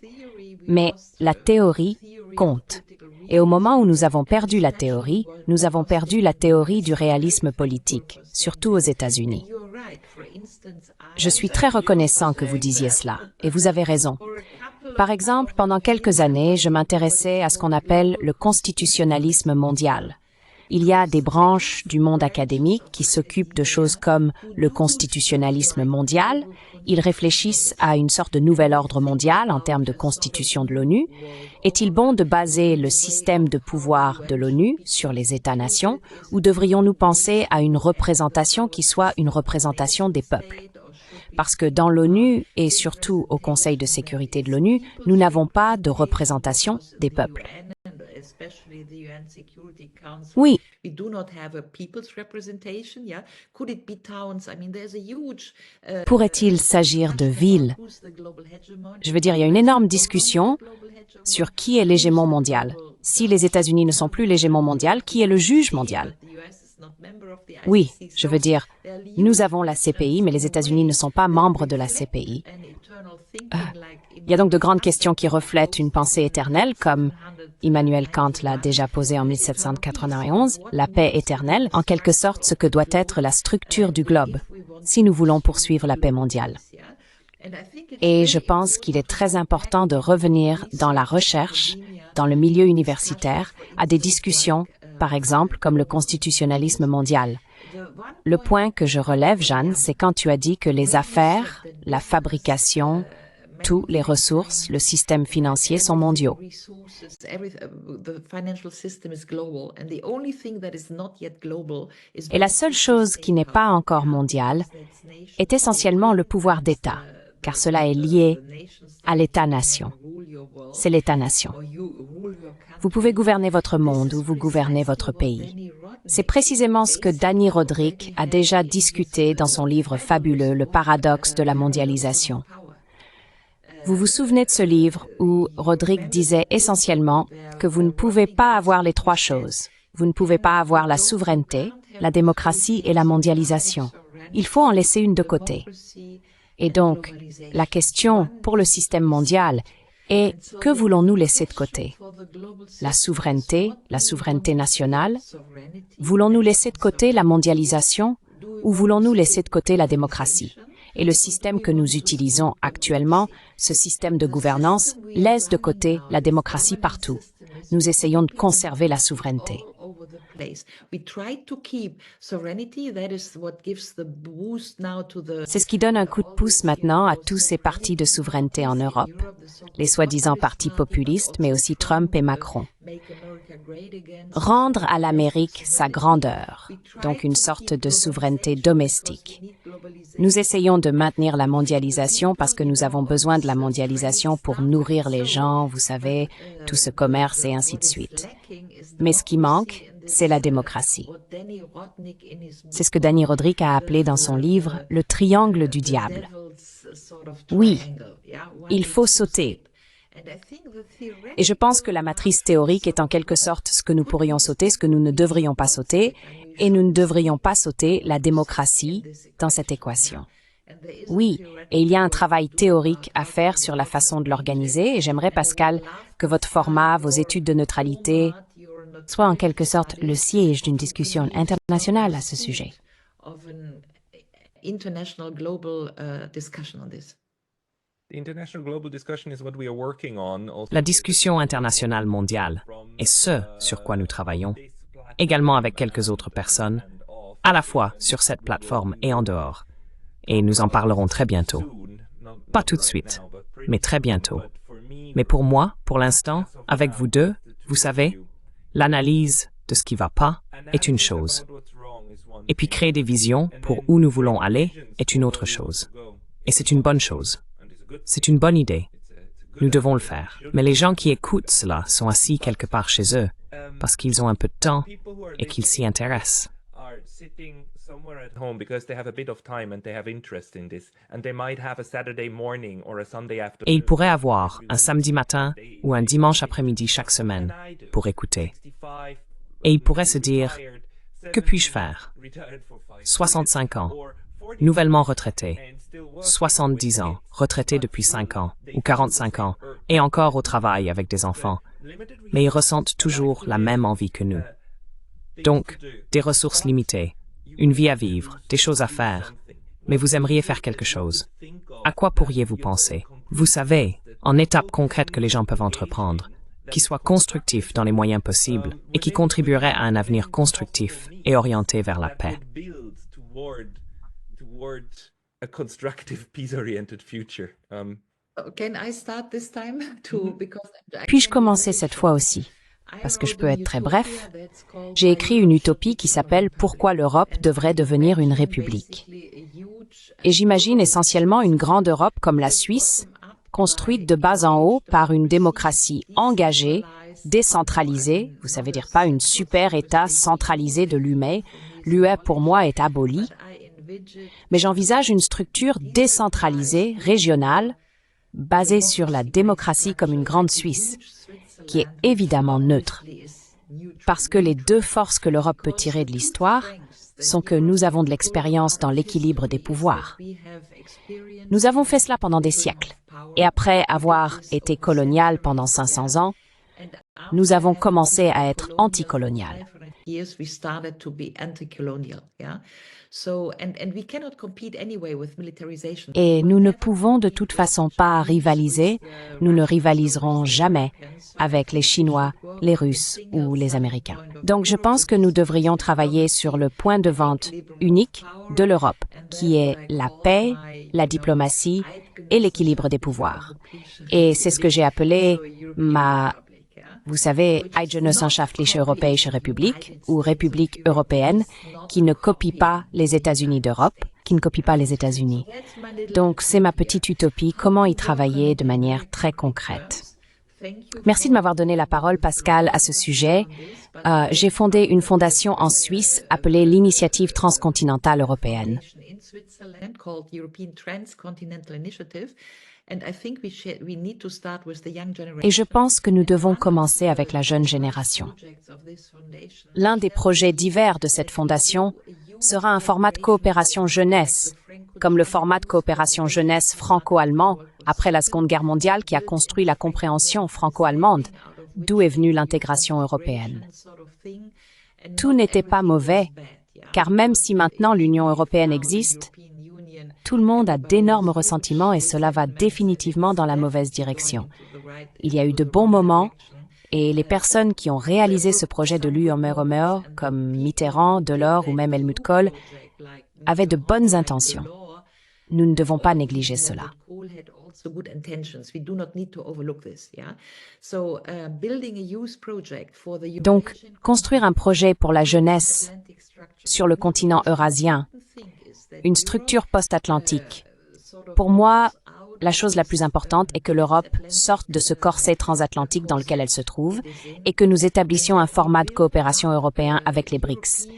Mais la théorie compte. Et au moment où nous avons perdu la théorie, nous avons perdu la théorie du réalisme politique, surtout aux États-Unis. Je suis très reconnaissant que vous disiez cela, et vous avez raison. Par exemple, pendant quelques années, je m'intéressais à ce qu'on appelle le constitutionnalisme mondial. Il y a des branches du monde académique qui s'occupent de choses comme le constitutionnalisme mondial. Ils réfléchissent à une sorte de nouvel ordre mondial en termes de constitution de l'ONU. Est-il bon de baser le système de pouvoir de l'ONU sur les États-nations ou devrions-nous penser à une représentation qui soit une représentation des peuples? Parce que dans l'ONU et surtout au Conseil de sécurité de l'ONU, nous n'avons pas de représentation des peuples. Oui. Pourrait-il s'agir de villes? Je veux dire, il y a une énorme discussion sur qui est l'hégémon mondial. Si les États-Unis ne sont plus l'hégémon mondial, qui est le juge mondial? Oui, je veux dire, nous avons la CPI, mais les États-Unis ne sont pas membres de la CPI. Il y a donc de grandes questions qui reflètent une pensée éternelle, comme Immanuel Kant l'a déjà posé en 1791, la paix éternelle, en quelque sorte ce que doit être la structure du globe, si nous voulons poursuivre la paix mondiale. Et je pense qu'il est très important de revenir dans la recherche, dans le milieu universitaire, à des discussions, par exemple, comme le constitutionnalisme mondial. Le point que je relève, Jeanne, c'est quand tu as dit que les affaires, la fabrication, tous les ressources, le système financier sont mondiaux. Et la seule chose qui n'est pas encore mondiale est essentiellement le pouvoir d'État, car cela est lié à l'État-nation. C'est l'État-nation. Vous pouvez gouverner votre monde ou vous gouvernez votre pays. C'est précisément ce que Dani Rodrik a déjà discuté dans son livre fabuleux « Le paradoxe de la mondialisation ». Vous vous souvenez de ce livre où Rodrik disait essentiellement que vous ne pouvez pas avoir les trois choses. Vous ne pouvez pas avoir la souveraineté, la démocratie et la mondialisation. Il faut en laisser une de côté. Et donc, la question pour le système mondial est que voulons-nous laisser de côté? La souveraineté nationale? Voulons-nous laisser de côté la mondialisation ou voulons-nous laisser de côté la démocratie? Et le système que nous utilisons actuellement, ce système de gouvernance, laisse de côté la démocratie partout. Nous essayons de conserver la souveraineté. C'est ce qui donne un coup de pouce maintenant à tous ces partis de souveraineté en Europe, les soi-disant partis populistes, mais aussi Trump et Macron. Rendre à l'Amérique sa grandeur, donc une sorte de souveraineté domestique. Nous essayons de maintenir la mondialisation parce que nous avons besoin de la mondialisation pour nourrir les gens, vous savez, tout ce commerce et ainsi de suite. Mais ce qui manque, c'est la démocratie. C'est ce que Dani Rodrik a appelé dans son livre « Le triangle du diable ». Oui, il faut sauter. Et je pense que la matrice théorique est en quelque sorte ce que nous pourrions sauter, ce que nous ne devrions pas sauter, et nous ne devrions pas sauter la démocratie dans cette équation. Oui, et il y a un travail théorique à faire sur la façon de l'organiser, et j'aimerais, Pascal, que votre format, vos études de neutralité, soit en quelque sorte le siège d'une discussion internationale à ce sujet. La discussion internationale mondiale est ce sur quoi nous travaillons, également avec quelques autres personnes, à la fois sur cette plateforme et en dehors. Et nous en parlerons très bientôt. Pas tout de suite, mais très bientôt. Mais pour moi, pour l'instant, avec vous deux, vous savez, l'analyse de ce qui ne va pas est une chose. Et puis créer des visions pour où nous voulons aller est une autre chose. Et c'est une bonne chose. C'est une bonne idée. Nous devons le faire. Mais les gens qui écoutent cela sont assis quelque part chez eux parce qu'ils ont un peu de temps et qu'ils s'y intéressent. somewhere at home because they have a bit of time and they have interest in this, and they might have a Saturday morning or a Sunday Et afternoon. il pourrait avoir un samedi matin ou un dimanche après-midi chaque semaine pour écouter. Et il pourrait se dire, que puis-je faire? 65 ans, nouvellement retraité. 70 ans, retraité depuis 5 ans, ou 45 ans, et encore au travail avec des enfants. Mais ils ressentent toujours la même envie que nous. Donc, des ressources limitées, une vie à vivre, des choses à faire. Mais vous aimeriez faire quelque chose. À quoi pourriez-vous penser? Vous savez, en étapes concrètes que les gens peuvent entreprendre, qui soient constructifs dans les moyens possibles et qui contribueraient à un avenir constructif et orienté vers la paix. A constructive, peace-oriented future. Can I start this time too? Because Puis-je commencer cette fois aussi? Parce que je peux être très bref. J'ai écrit une utopie qui s'appelle « Pourquoi l'Europe devrait devenir une république ». Et j'imagine essentiellement une grande Europe comme la Suisse, construite de bas en haut par une démocratie engagée, décentralisée, vous savez dire pas une super État centralisé de l'UE. L'UE pour moi est abolie. Mais j'envisage une structure décentralisée, régionale, basée sur la démocratie comme une grande Suisse, qui est évidemment neutre. Parce que les deux forces que l'Europe peut tirer de l'histoire sont que nous avons de l'expérience dans l'équilibre des pouvoirs. Nous avons fait cela pendant des siècles. Et après avoir été colonial pendant 500 ans, nous avons commencé à être anticolonial. Et nous ne pouvons de toute façon pas rivaliser, nous ne rivaliserons jamais avec les Chinois, les Russes ou les Américains. Donc je pense que nous devrions travailler sur le point de vente unique de l'Europe, qui est la paix, la diplomatie et l'équilibre des pouvoirs. Et c'est ce que j'ai appelé vous savez, Eidgenossenschaftliche Europäische Republik ou République européenne qui ne copie pas les États-Unis d'Europe, qui ne copie pas les États-Unis. Donc, c'est ma petite utopie, comment y travailler de manière très concrète. Merci de m'avoir donné la parole, Pascal, à ce sujet. J'ai fondé une fondation en Suisse appelée l'Initiative transcontinentale européenne. Et je pense que nous devons commencer avec la jeune génération. L'un des projets divers de cette fondation sera un format de coopération jeunesse, comme le format de coopération jeunesse franco-allemand après la Seconde Guerre mondiale qui a construit la compréhension franco-allemande, d'où est venue l'intégration européenne. Tout n'était pas mauvais, car même si maintenant l'Union européenne existe, tout le monde a d'énormes ressentiments et cela va définitivement dans la mauvaise direction. Il y a eu de bons moments et les personnes qui ont réalisé ce projet de l'UE, comme Mitterrand, Delors ou même Helmut Kohl, avaient de bonnes intentions. Nous ne devons pas négliger cela. Donc, construire un projet pour la jeunesse sur le continent eurasien, une structure post-atlantique. Pour moi, la chose la plus importante est que l'Europe sorte de ce corset transatlantique dans lequel elle se trouve et que nous établissions un format de coopération européen avec les BRICS.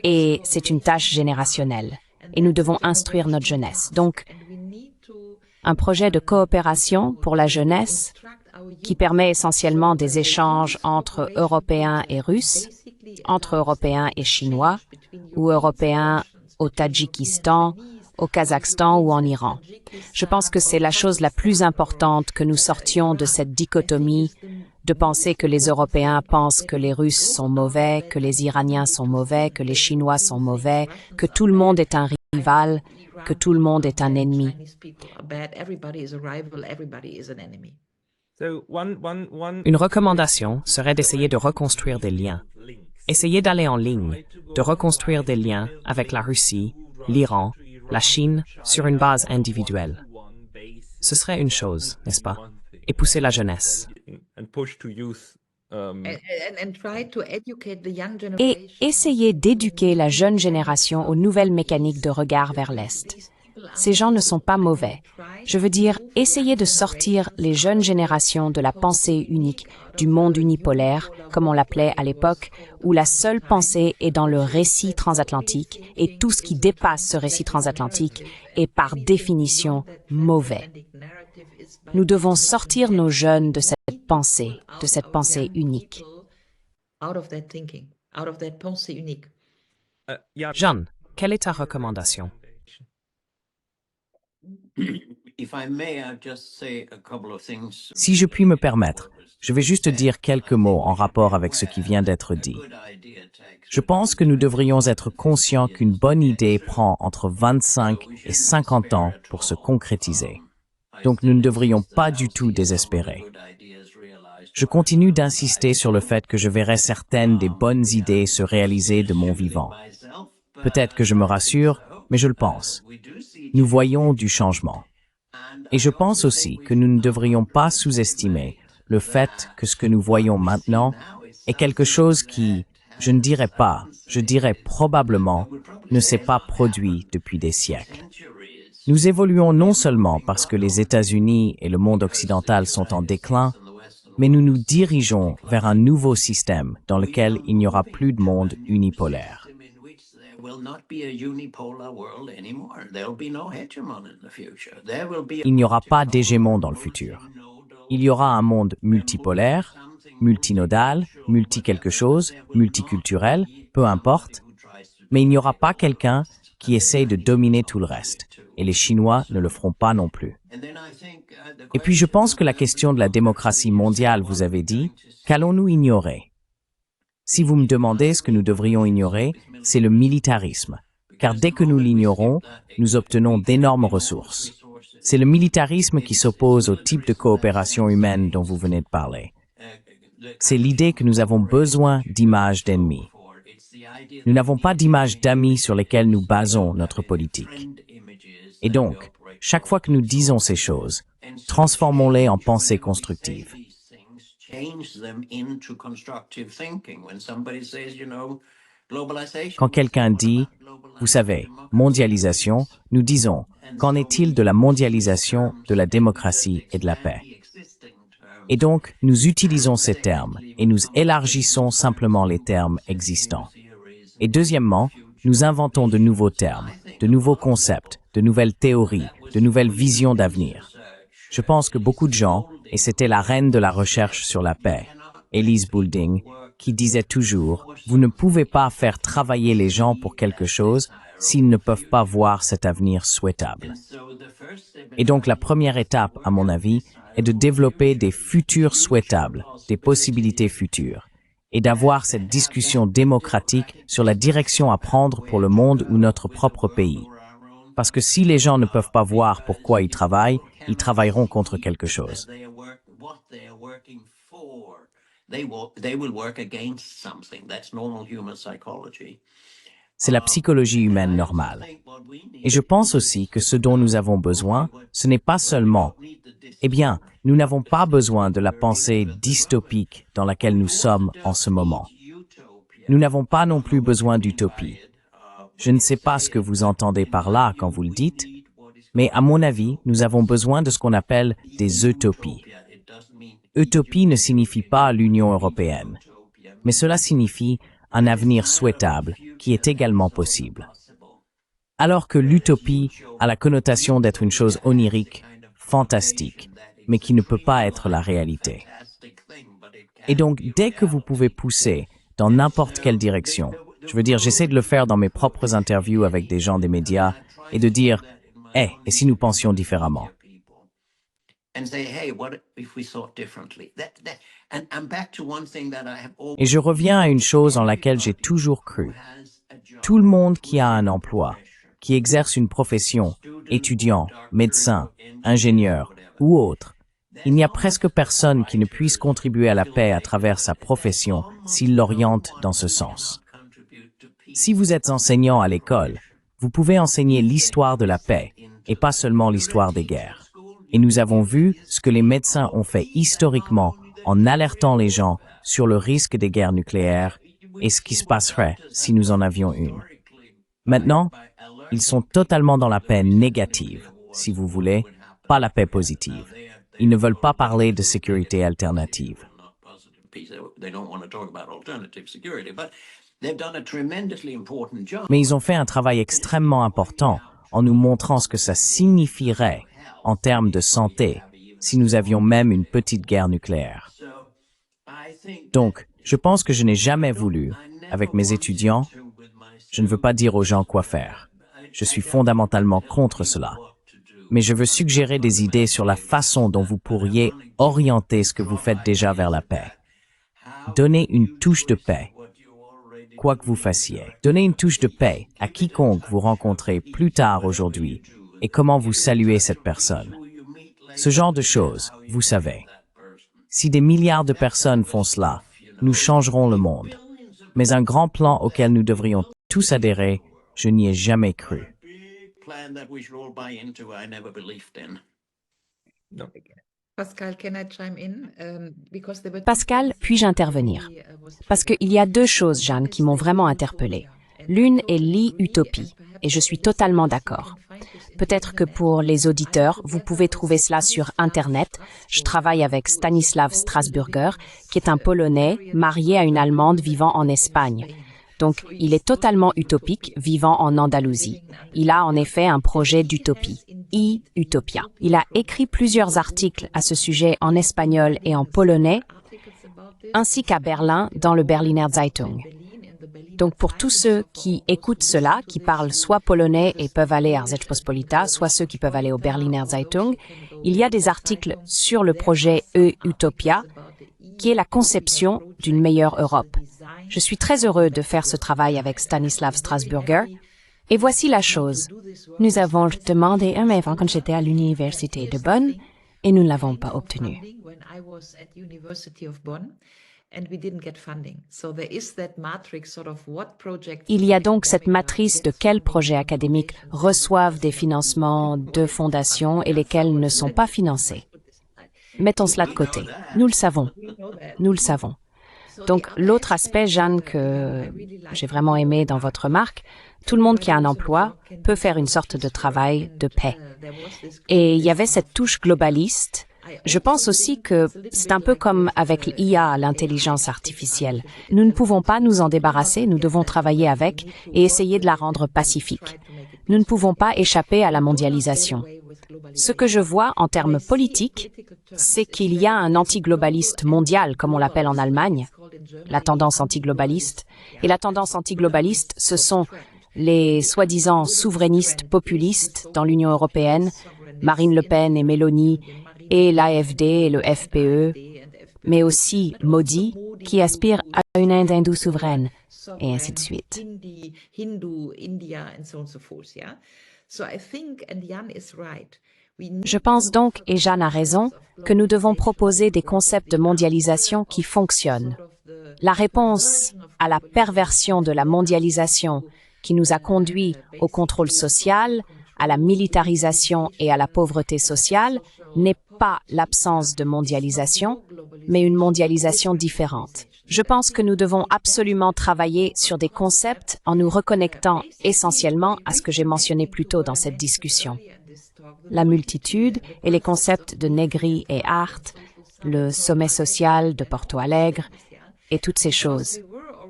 Et c'est une tâche générationnelle. Et nous devons instruire notre jeunesse. Donc, un projet de coopération pour la jeunesse qui permet essentiellement des échanges entre Européens et Russes, entre Européens et Chinois, ou Européens au Tadjikistan, au Kazakhstan ou en Iran. Je pense que c'est la chose la plus importante que nous sortions de cette dichotomie de penser que les Européens pensent que les Russes sont mauvais, que les Iraniens sont mauvais, que les Chinois sont mauvais, que tout le monde est un rival, que tout le monde est un ennemi. Une recommandation serait d'essayer de reconstruire des liens. Essayez d'aller en ligne, de reconstruire des liens avec la Russie, l'Iran, la Chine sur une base individuelle. Ce serait une chose, n'est-ce pas? Et pousser la jeunesse. Et essayer d'éduquer la jeune génération aux nouvelles mécaniques de regard vers l'Est. Ces gens ne sont pas mauvais. Je veux dire, essayez de sortir les jeunes générations de la pensée unique, du monde unipolaire, comme on l'appelait à l'époque, où la seule pensée est dans le récit transatlantique, et tout ce qui dépasse ce récit transatlantique est par définition mauvais. Nous devons sortir nos jeunes de cette pensée unique. Jeanne, quelle est ta recommandation? Si je puis me permettre, je vais juste dire quelques mots en rapport avec ce qui vient d'être dit. Je pense que nous devrions être conscients qu'une bonne idée prend entre 25 et 50 ans pour se concrétiser. Donc nous ne devrions pas du tout désespérer. Je continue d'insister sur le fait que je verrai certaines des bonnes idées se réaliser de mon vivant. Peut-être que je me rassure, mais je le pense. Nous voyons du changement. Et je pense aussi que nous ne devrions pas sous-estimer le fait que ce que nous voyons maintenant est quelque chose qui, je ne dirais pas, je dirais probablement, ne s'est pas produit depuis des siècles. Nous évoluons non seulement parce que les États-Unis et le monde occidental sont en déclin, mais nous nous dirigeons vers un nouveau système dans lequel il n'y aura plus de monde unipolaire. Il n'y aura pas d'hégémon dans le futur. Il y aura un monde multipolaire, multinodal, multi-quelque chose, multiculturel, peu importe, mais il n'y aura pas quelqu'un qui essaye de dominer tout le reste, et les Chinois ne le feront pas non plus. Et puis je pense que la question de la démocratie mondiale, vous avez dit, qu'allons-nous ignorer? Si vous me demandez ce que nous devrions ignorer, c'est le militarisme, car dès que nous l'ignorons, nous obtenons d'énormes ressources. C'est le militarisme qui s'oppose au type de coopération humaine dont vous venez de parler. C'est l'idée que nous avons besoin d'images d'ennemis. Nous n'avons pas d'images d'amis sur lesquelles nous basons notre politique. Et donc, chaque fois que nous disons ces choses, transformons-les en pensées constructives. Quand quelqu'un dit, vous savez, mondialisation, nous disons, qu'en est-il de la mondialisation, de la démocratie et de la paix? Et donc, nous utilisons ces termes et nous élargissons simplement les termes existants. Et deuxièmement, nous inventons de nouveaux termes, de nouveaux concepts, de nouvelles théories, de nouvelles visions d'avenir. Je pense que beaucoup de gens, et c'était la reine de la recherche sur la paix, Elise Goulding, qui disait toujours « Vous ne pouvez pas faire travailler les gens pour quelque chose s'ils ne peuvent pas voir cet avenir souhaitable. » Et donc la première étape, à mon avis, est de développer des futurs souhaitables, des possibilités futures, et d'avoir cette discussion démocratique sur la direction à prendre pour le monde ou notre propre pays. Parce que si les gens ne peuvent pas voir pourquoi ils travailleront contre quelque chose. C'est la psychologie humaine normale. Et je pense aussi que ce dont nous avons besoin, ce n'est pas seulement, nous n'avons pas besoin de la pensée dystopique dans laquelle nous sommes en ce moment. Nous n'avons pas non plus besoin d'utopie. Je ne sais pas ce que vous entendez par là quand vous le dites, mais à mon avis, nous avons besoin de ce qu'on appelle des utopies. Utopie ne signifie pas l'Union européenne, mais cela signifie un avenir souhaitable qui est également possible. Alors que l'utopie a la connotation d'être une chose onirique, fantastique, mais qui ne peut pas être la réalité. Et donc, dès que vous pouvez pousser dans n'importe quelle direction, je veux dire, j'essaie de le faire dans mes propres interviews avec des gens des médias et de dire « et si nous pensions différemment ?» Et je reviens à une chose en laquelle j'ai toujours cru. Tout le monde qui a un emploi, qui exerce une profession, étudiant, médecin, ingénieur ou autre, il n'y a presque personne qui ne puisse contribuer à la paix à travers sa profession s'il l'oriente dans ce sens. Si vous êtes enseignant à l'école, vous pouvez enseigner l'histoire de la paix et pas seulement l'histoire des guerres. Et nous avons vu ce que les médecins ont fait historiquement en alertant les gens sur le risque des guerres nucléaires et ce qui se passerait si nous en avions une. Maintenant, Ils sont totalement dans la paix négative, si vous voulez, pas la paix positive. Ils ne veulent pas parler de sécurité alternative. Mais ils ont fait un travail extrêmement important en nous montrant ce que ça signifierait en termes de santé si nous avions même une petite guerre nucléaire. Donc, je pense que je n'ai jamais voulu, avec mes étudiants, je ne veux pas dire aux gens quoi faire. Je suis fondamentalement contre cela. Mais je veux suggérer des idées sur la façon dont vous pourriez orienter ce que vous faites déjà vers la paix. Donnez une touche de paix, quoi que vous fassiez. Donnez une touche de paix à quiconque vous rencontrez plus tard aujourd'hui et comment vous saluez cette personne. Ce genre de choses, vous savez. Si des milliards de personnes font cela, nous changerons le monde. Mais un grand plan auquel nous devrions tous adhérer, je n'y ai jamais cru. Pascal, can I chime in? Pascal, puis-je intervenir? Parce qu'il y a deux choses, Jeanne, qui m'ont vraiment interpellée. L'une est l'e-utopie, et je suis totalement d'accord. Peut-être que pour les auditeurs, vous pouvez trouver cela sur Internet. Je travaille avec Stanislav Strasburger, qui est un Polonais marié à une Allemande vivant en Espagne. Donc, il est totalement utopique, vivant en Andalousie. Il a en effet un projet d'utopie, e-Utopia. Il a écrit plusieurs articles à ce sujet en espagnol et en polonais, ainsi qu'à Berlin dans le Berliner Zeitung. Donc, pour tous ceux qui écoutent cela, qui parlent soit polonais et peuvent aller à Rzeczpospolita, soit ceux qui peuvent aller au Berliner Zeitung, il y a des articles sur le projet e-Utopia, qui est la conception d'une meilleure Europe. Je suis très heureux de faire ce travail avec Stanislav Strasburger. Et voici la chose. Nous avons demandé un avant quand j'étais à l'université de Bonn et nous ne l'avons pas obtenu. Il y a donc cette matrice de quels projets académiques reçoivent des financements de fondations et lesquels ne sont pas financés. Mettons cela de côté. Nous le savons. Nous le savons. Donc, l'autre aspect, Jeanne, que j'ai vraiment aimé dans votre remarque, tout le monde qui a un emploi peut faire une sorte de travail de paix. Et il y avait cette touche globaliste. Je pense aussi que c'est un peu comme avec l'IA, l'intelligence artificielle. Nous ne pouvons pas nous en débarrasser, nous devons travailler avec et essayer de la rendre pacifique. Nous ne pouvons pas échapper à la mondialisation. Ce que je vois en termes politiques, c'est qu'il y a un antiglobaliste mondial, comme on l'appelle en Allemagne, la tendance antiglobaliste. Et la tendance antiglobaliste, ce sont les soi-disant souverainistes populistes dans l'Union européenne, Marine Le Pen et Mélanie, et l'AfD et le FPE, mais aussi Modi, qui aspire à une Inde hindoue souveraine, et ainsi de suite. Je pense donc, et Jeanne a raison, que nous devons proposer des concepts de mondialisation qui fonctionnent. La réponse à la perversion de la mondialisation qui nous a conduits au contrôle social, à la militarisation et à la pauvreté sociale n'est pas l'absence de mondialisation, mais une mondialisation différente. Je pense que nous devons absolument travailler sur des concepts en nous reconnectant essentiellement à ce que j'ai mentionné plus tôt dans cette discussion. La multitude et les concepts de Negri et Hart, le sommet social de Porto Alegre et toutes ces choses.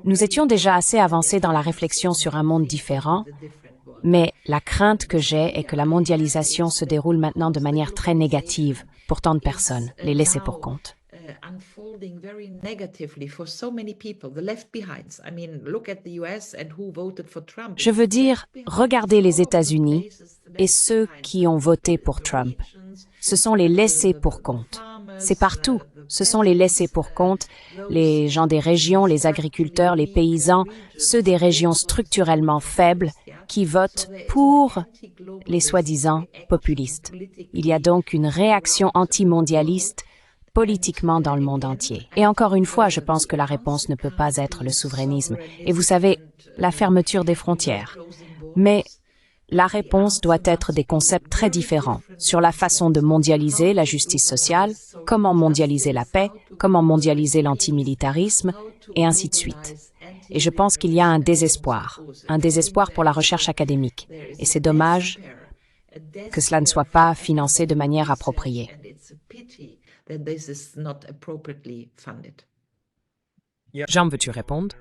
Nous étions déjà assez avancés dans la réflexion sur un monde différent, mais la crainte que j'ai est que la mondialisation se déroule maintenant de manière très négative pour tant de personnes, les laissés pour compte. Je veux dire, regardez les États-Unis et ceux qui ont voté pour Trump. Ce sont les laissés pour compte. C'est partout. Ce sont les laissés pour compte, les gens des régions, les agriculteurs, les paysans, ceux des régions structurellement faibles qui votent pour les soi-disant populistes. Il y a donc une réaction antimondialiste politiquement dans le monde entier. Et encore une fois, je pense que la réponse ne peut pas être le souverainisme. Et vous savez, la fermeture des frontières. Mais la réponse doit être des concepts très différents sur la façon de mondialiser la justice sociale, comment mondialiser la paix, comment mondialiser l'antimilitarisme, et ainsi de suite. Et je pense qu'il y a un désespoir pour la recherche académique. Et c'est dommage que cela ne soit pas financé de manière appropriée. Jean, veux-tu répondre?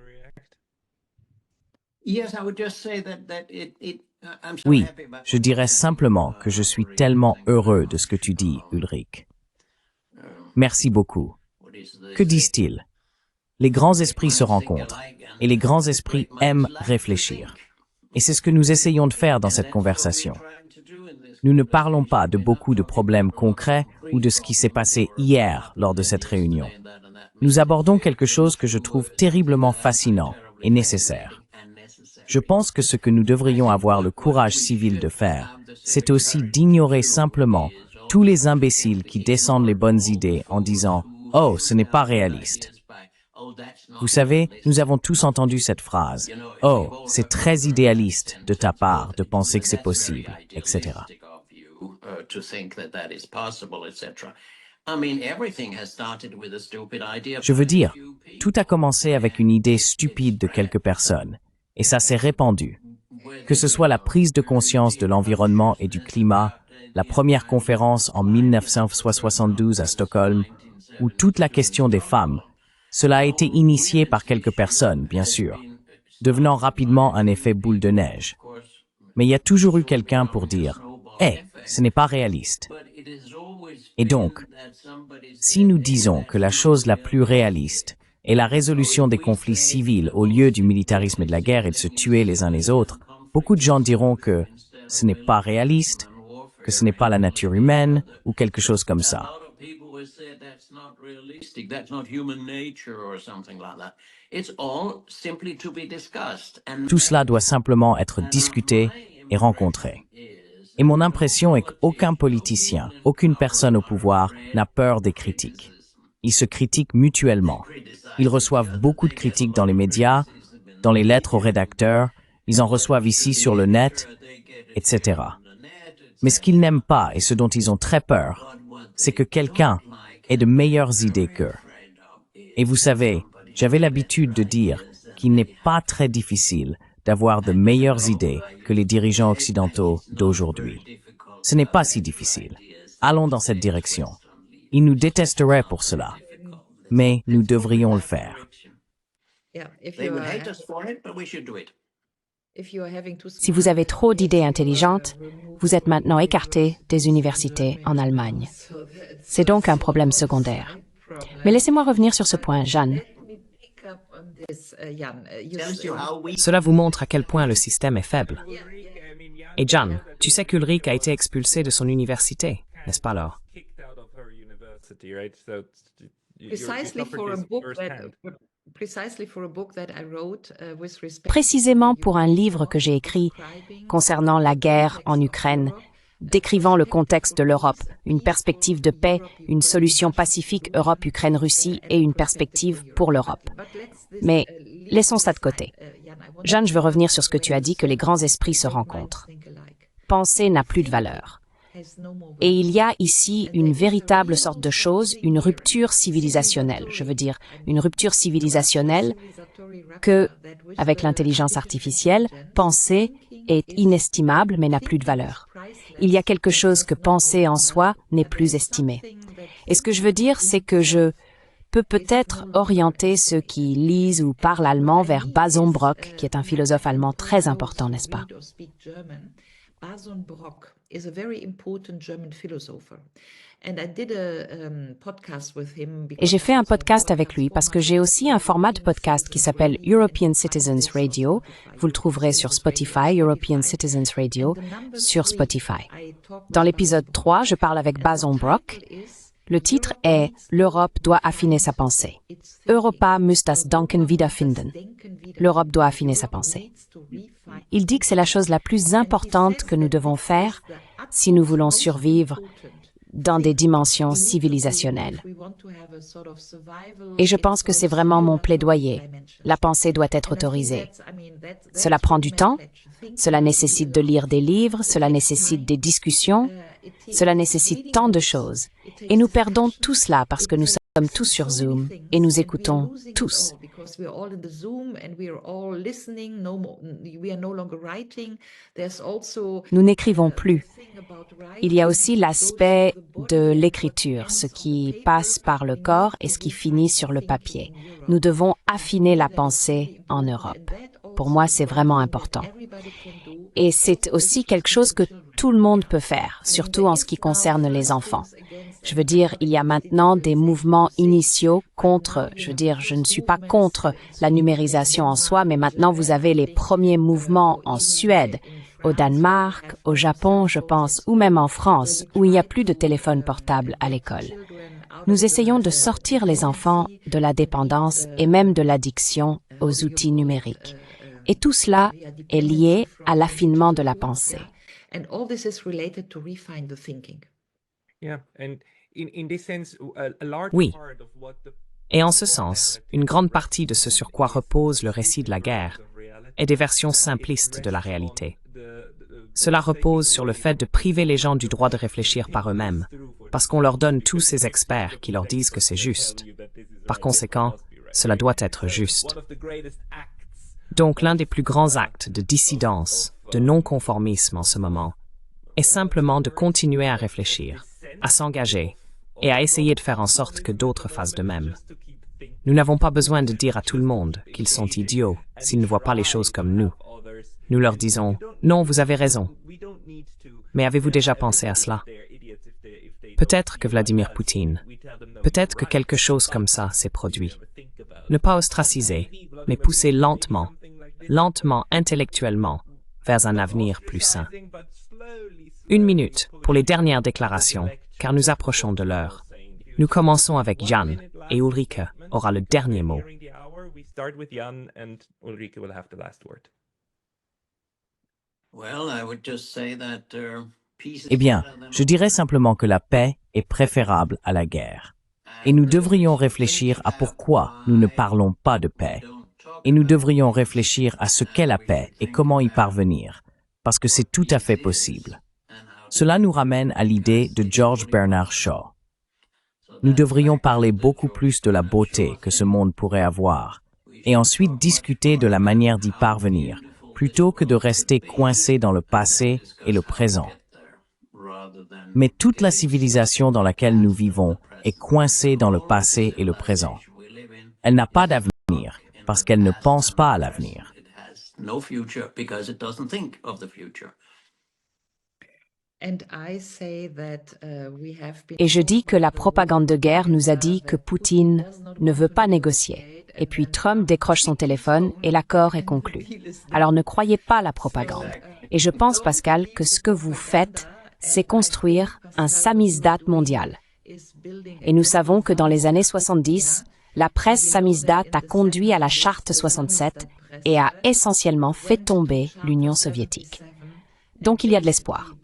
Oui, je dirais simplement que je suis tellement heureux de ce que tu dis, Ulrich. Merci beaucoup. Que disent-ils? Les grands esprits se rencontrent, et les grands esprits aiment réfléchir. Et c'est ce que nous essayons de faire dans cette conversation. Nous ne parlons pas de beaucoup de problèmes concrets ou de ce qui s'est passé hier lors de cette réunion. Nous abordons quelque chose que je trouve terriblement fascinant et nécessaire. Je pense que ce que nous devrions avoir le courage civil de faire, c'est aussi d'ignorer simplement tous les imbéciles qui descendent les bonnes idées en disant « Oh, ce n'est pas réaliste ». Vous savez, nous avons tous entendu cette phrase « Oh, c'est très idéaliste de ta part de penser que c'est possible, etc. » Je veux dire, tout a commencé avec une idée stupide de quelques personnes, et ça s'est répandu. Que ce soit la prise de conscience de l'environnement et du climat, la première conférence en 1972 à Stockholm, ou toute la question des femmes, cela a été initié par quelques personnes, bien sûr, devenant rapidement un effet boule de neige. Mais il y a toujours eu quelqu'un pour dire « Eh, ce n'est pas réaliste ». Et donc, si nous disons que la chose la plus réaliste est la résolution des conflits civils au lieu du militarisme et de la guerre et de se tuer les uns les autres, beaucoup de gens diront que ce n'est pas réaliste, que ce n'est pas la nature humaine ou quelque chose comme ça. Tout cela doit simplement être discuté et rencontré. Et mon impression est qu'aucun politicien, aucune personne au pouvoir n'a peur des critiques. Ils se critiquent mutuellement. Ils reçoivent beaucoup de critiques dans les médias, dans les lettres aux rédacteurs, ils en reçoivent ici sur le net, etc. Mais ce qu'ils n'aiment pas et ce dont ils ont très peur, c'est que quelqu'un ait de meilleures idées qu'eux. Et vous savez, j'avais l'habitude de dire qu'il n'est pas très difficile d'avoir de meilleures idées que les dirigeants occidentaux d'aujourd'hui. Ce n'est pas si difficile. Allons dans cette direction. Ils nous détesteraient pour cela, mais nous devrions le faire. Si vous avez trop d'idées intelligentes, vous êtes maintenant écarté des universités en Allemagne. C'est donc un problème secondaire. Mais laissez-moi revenir sur ce point, Jeanne. Cela vous montre à quel point le système est faible. Et Jan, tu sais qu'Ulrich a été expulsé de son université, n'est-ce pas alors? Précisément pour un livre que j'ai écrit concernant la guerre en Ukraine, décrivant le contexte de l'Europe, une perspective de paix, une solution pacifique Europe-Ukraine-Russie et une perspective pour l'Europe. Mais laissons ça de côté. Jeanne, je veux revenir sur ce que tu as dit, que les grands esprits se rencontrent. Penser n'a plus de valeur. Et il y a ici une véritable sorte de chose, une rupture civilisationnelle. Je veux dire, une rupture civilisationnelle que, avec l'intelligence artificielle, penser est inestimable mais n'a plus de valeur. Il y a quelque chose que penser en soi n'est plus estimé. Et ce que je veux dire, c'est que je peux peut-être orienter ceux qui lisent ou parlent allemand vers Bason Brock, qui est un philosophe allemand très important, n'est-ce pas? Bason Brock is a very important German philosopher. And I did podcast with him Et j'ai fait un podcast avec lui parce que j'ai aussi un format de podcast qui s'appelle European Citizens Radio. Vous le trouverez sur Spotify, European Citizens Radio, sur Spotify. Dans l'épisode 3, je parle avec Bason Brock. Le titre est « L'Europe doit affiner sa pensée ». Europa muss das Denken wiederfinden. L'Europe doit affiner sa pensée. Il dit que c'est la chose la plus importante que nous devons faire si nous voulons survivre dans des dimensions civilisationnelles. Et je pense que c'est vraiment mon plaidoyer. La pensée doit être autorisée. Cela prend du temps, cela nécessite de lire des livres, cela nécessite des discussions, cela nécessite tant de choses. Et nous perdons tout cela parce que nous sommes tous sur Zoom et nous écoutons tous. because we are all in the Zoom and we are all listening. No more, we are no longer writing. There's also Nous n'écrivons plus. thing about Il y a writing aussi that l'aspect goes to the body de and l'écriture, ce ends qui on the passe paper, par le and corps we et ce qui refine finit the sur le thinking papier. in Europe. Nous devons affiner la That is pensée really en important, Europe. and that Pour also moi, is c'est one vraiment thing that important. everybody can do, Et c'est also aussi with quelque chose que children. tout le monde peut faire, I mean, surtout there en ce qui is now concerne les first enfants. things against Je veux dire, il y a maintenant des mouvements initiaux contre, je veux dire, je ne suis pas contre la numérisation en soi, mais maintenant vous avez les premiers mouvements en Suède, au Danemark, au Japon, je pense, ou même en France, où il n'y a plus de téléphone portable à l'école. Nous essayons de sortir les enfants de la dépendance et même de l'addiction aux outils numériques. Et tout cela est lié à l'affinement de la pensée. And all this is related to refine the thinking. Yeah, and in this sense, a large Oui. part of what the Et en ce sens, une grande partie de ce sur quoi repose le récit de la guerre est des versions simplistes de la réalité. Cela repose sur le fait de priver les gens du droit de réfléchir par eux-mêmes, parce qu'on leur donne tous ces experts qui leur disent que c'est juste. Par conséquent, cela doit être juste. Donc l'un des plus grands actes de dissidence, de non-conformisme en ce moment, est simplement de continuer à réfléchir, à s'engager et à essayer de faire en sorte que d'autres fassent de même. Nous n'avons pas besoin de dire à tout le monde qu'ils sont idiots s'ils ne voient pas les choses comme nous. Nous leur disons « Non, vous avez raison ». Mais avez-vous déjà pensé à cela? Peut-être que Vladimir Poutine, peut-être que quelque chose comme ça s'est produit. Ne pas ostraciser, mais pousser lentement, intellectuellement, vers un avenir plus sain. 1 minute pour les dernières déclarations, car nous approchons de l'heure. Nous commençons avec Jan, et Ulrike aura le dernier mot. We start with Jan and Ulrike will have the last word. Eh bien, je dirais simplement que la paix est préférable à la guerre. Et nous devrions réfléchir à pourquoi nous ne parlons pas de paix. Et nous devrions réfléchir à ce qu'est la paix et comment y parvenir, parce que c'est tout à fait possible. Cela nous ramène à l'idée de George Bernard Shaw. Nous devrions parler beaucoup plus de la beauté que ce monde pourrait avoir, et ensuite discuter de la manière d'y parvenir, plutôt que de rester coincé dans le passé et le présent. Mais toute la civilisation dans laquelle nous vivons est coincée dans le passé et le présent. Elle n'a pas d'avenir, parce qu'elle ne pense pas à l'avenir. Et je dis que la propagande de guerre nous a dit que Poutine ne veut pas négocier. Et puis Trump décroche son téléphone et l'accord est conclu. Alors ne croyez pas la propagande. Et je pense, Pascal, que ce que vous faites, c'est construire un samizdat mondial. Et nous savons que dans les années 70, la presse samizdat a conduit à la charte 67 et a essentiellement fait tomber l'Union soviétique. Donc il y a de l'espoir.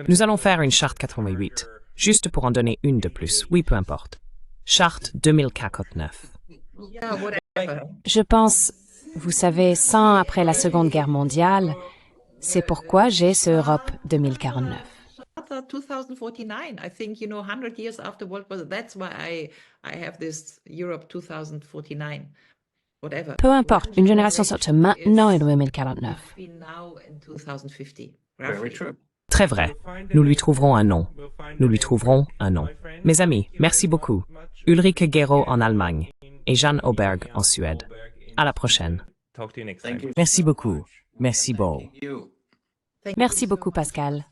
Nous allons faire une charte 88, juste pour en donner une de plus. Oui, peu importe. Charte 2049. Je pense, vous savez, 100 après la Seconde Guerre mondiale, c'est pourquoi j'ai ce Europe 2049. 2049, I think, 100 years after World War, that's why I have this Europe 2049. Whatever. Peu importe, une génération sorte maintenant et 2049. Très vrai. Nous lui trouverons un nom. Nous lui trouverons un nom. Mes amis, merci beaucoup. Ulrike Gero en Allemagne et Jan Oberg en Suède. À la prochaine. Talk to you next time. Merci beaucoup. Merci, Bo. Merci beaucoup, Pascal.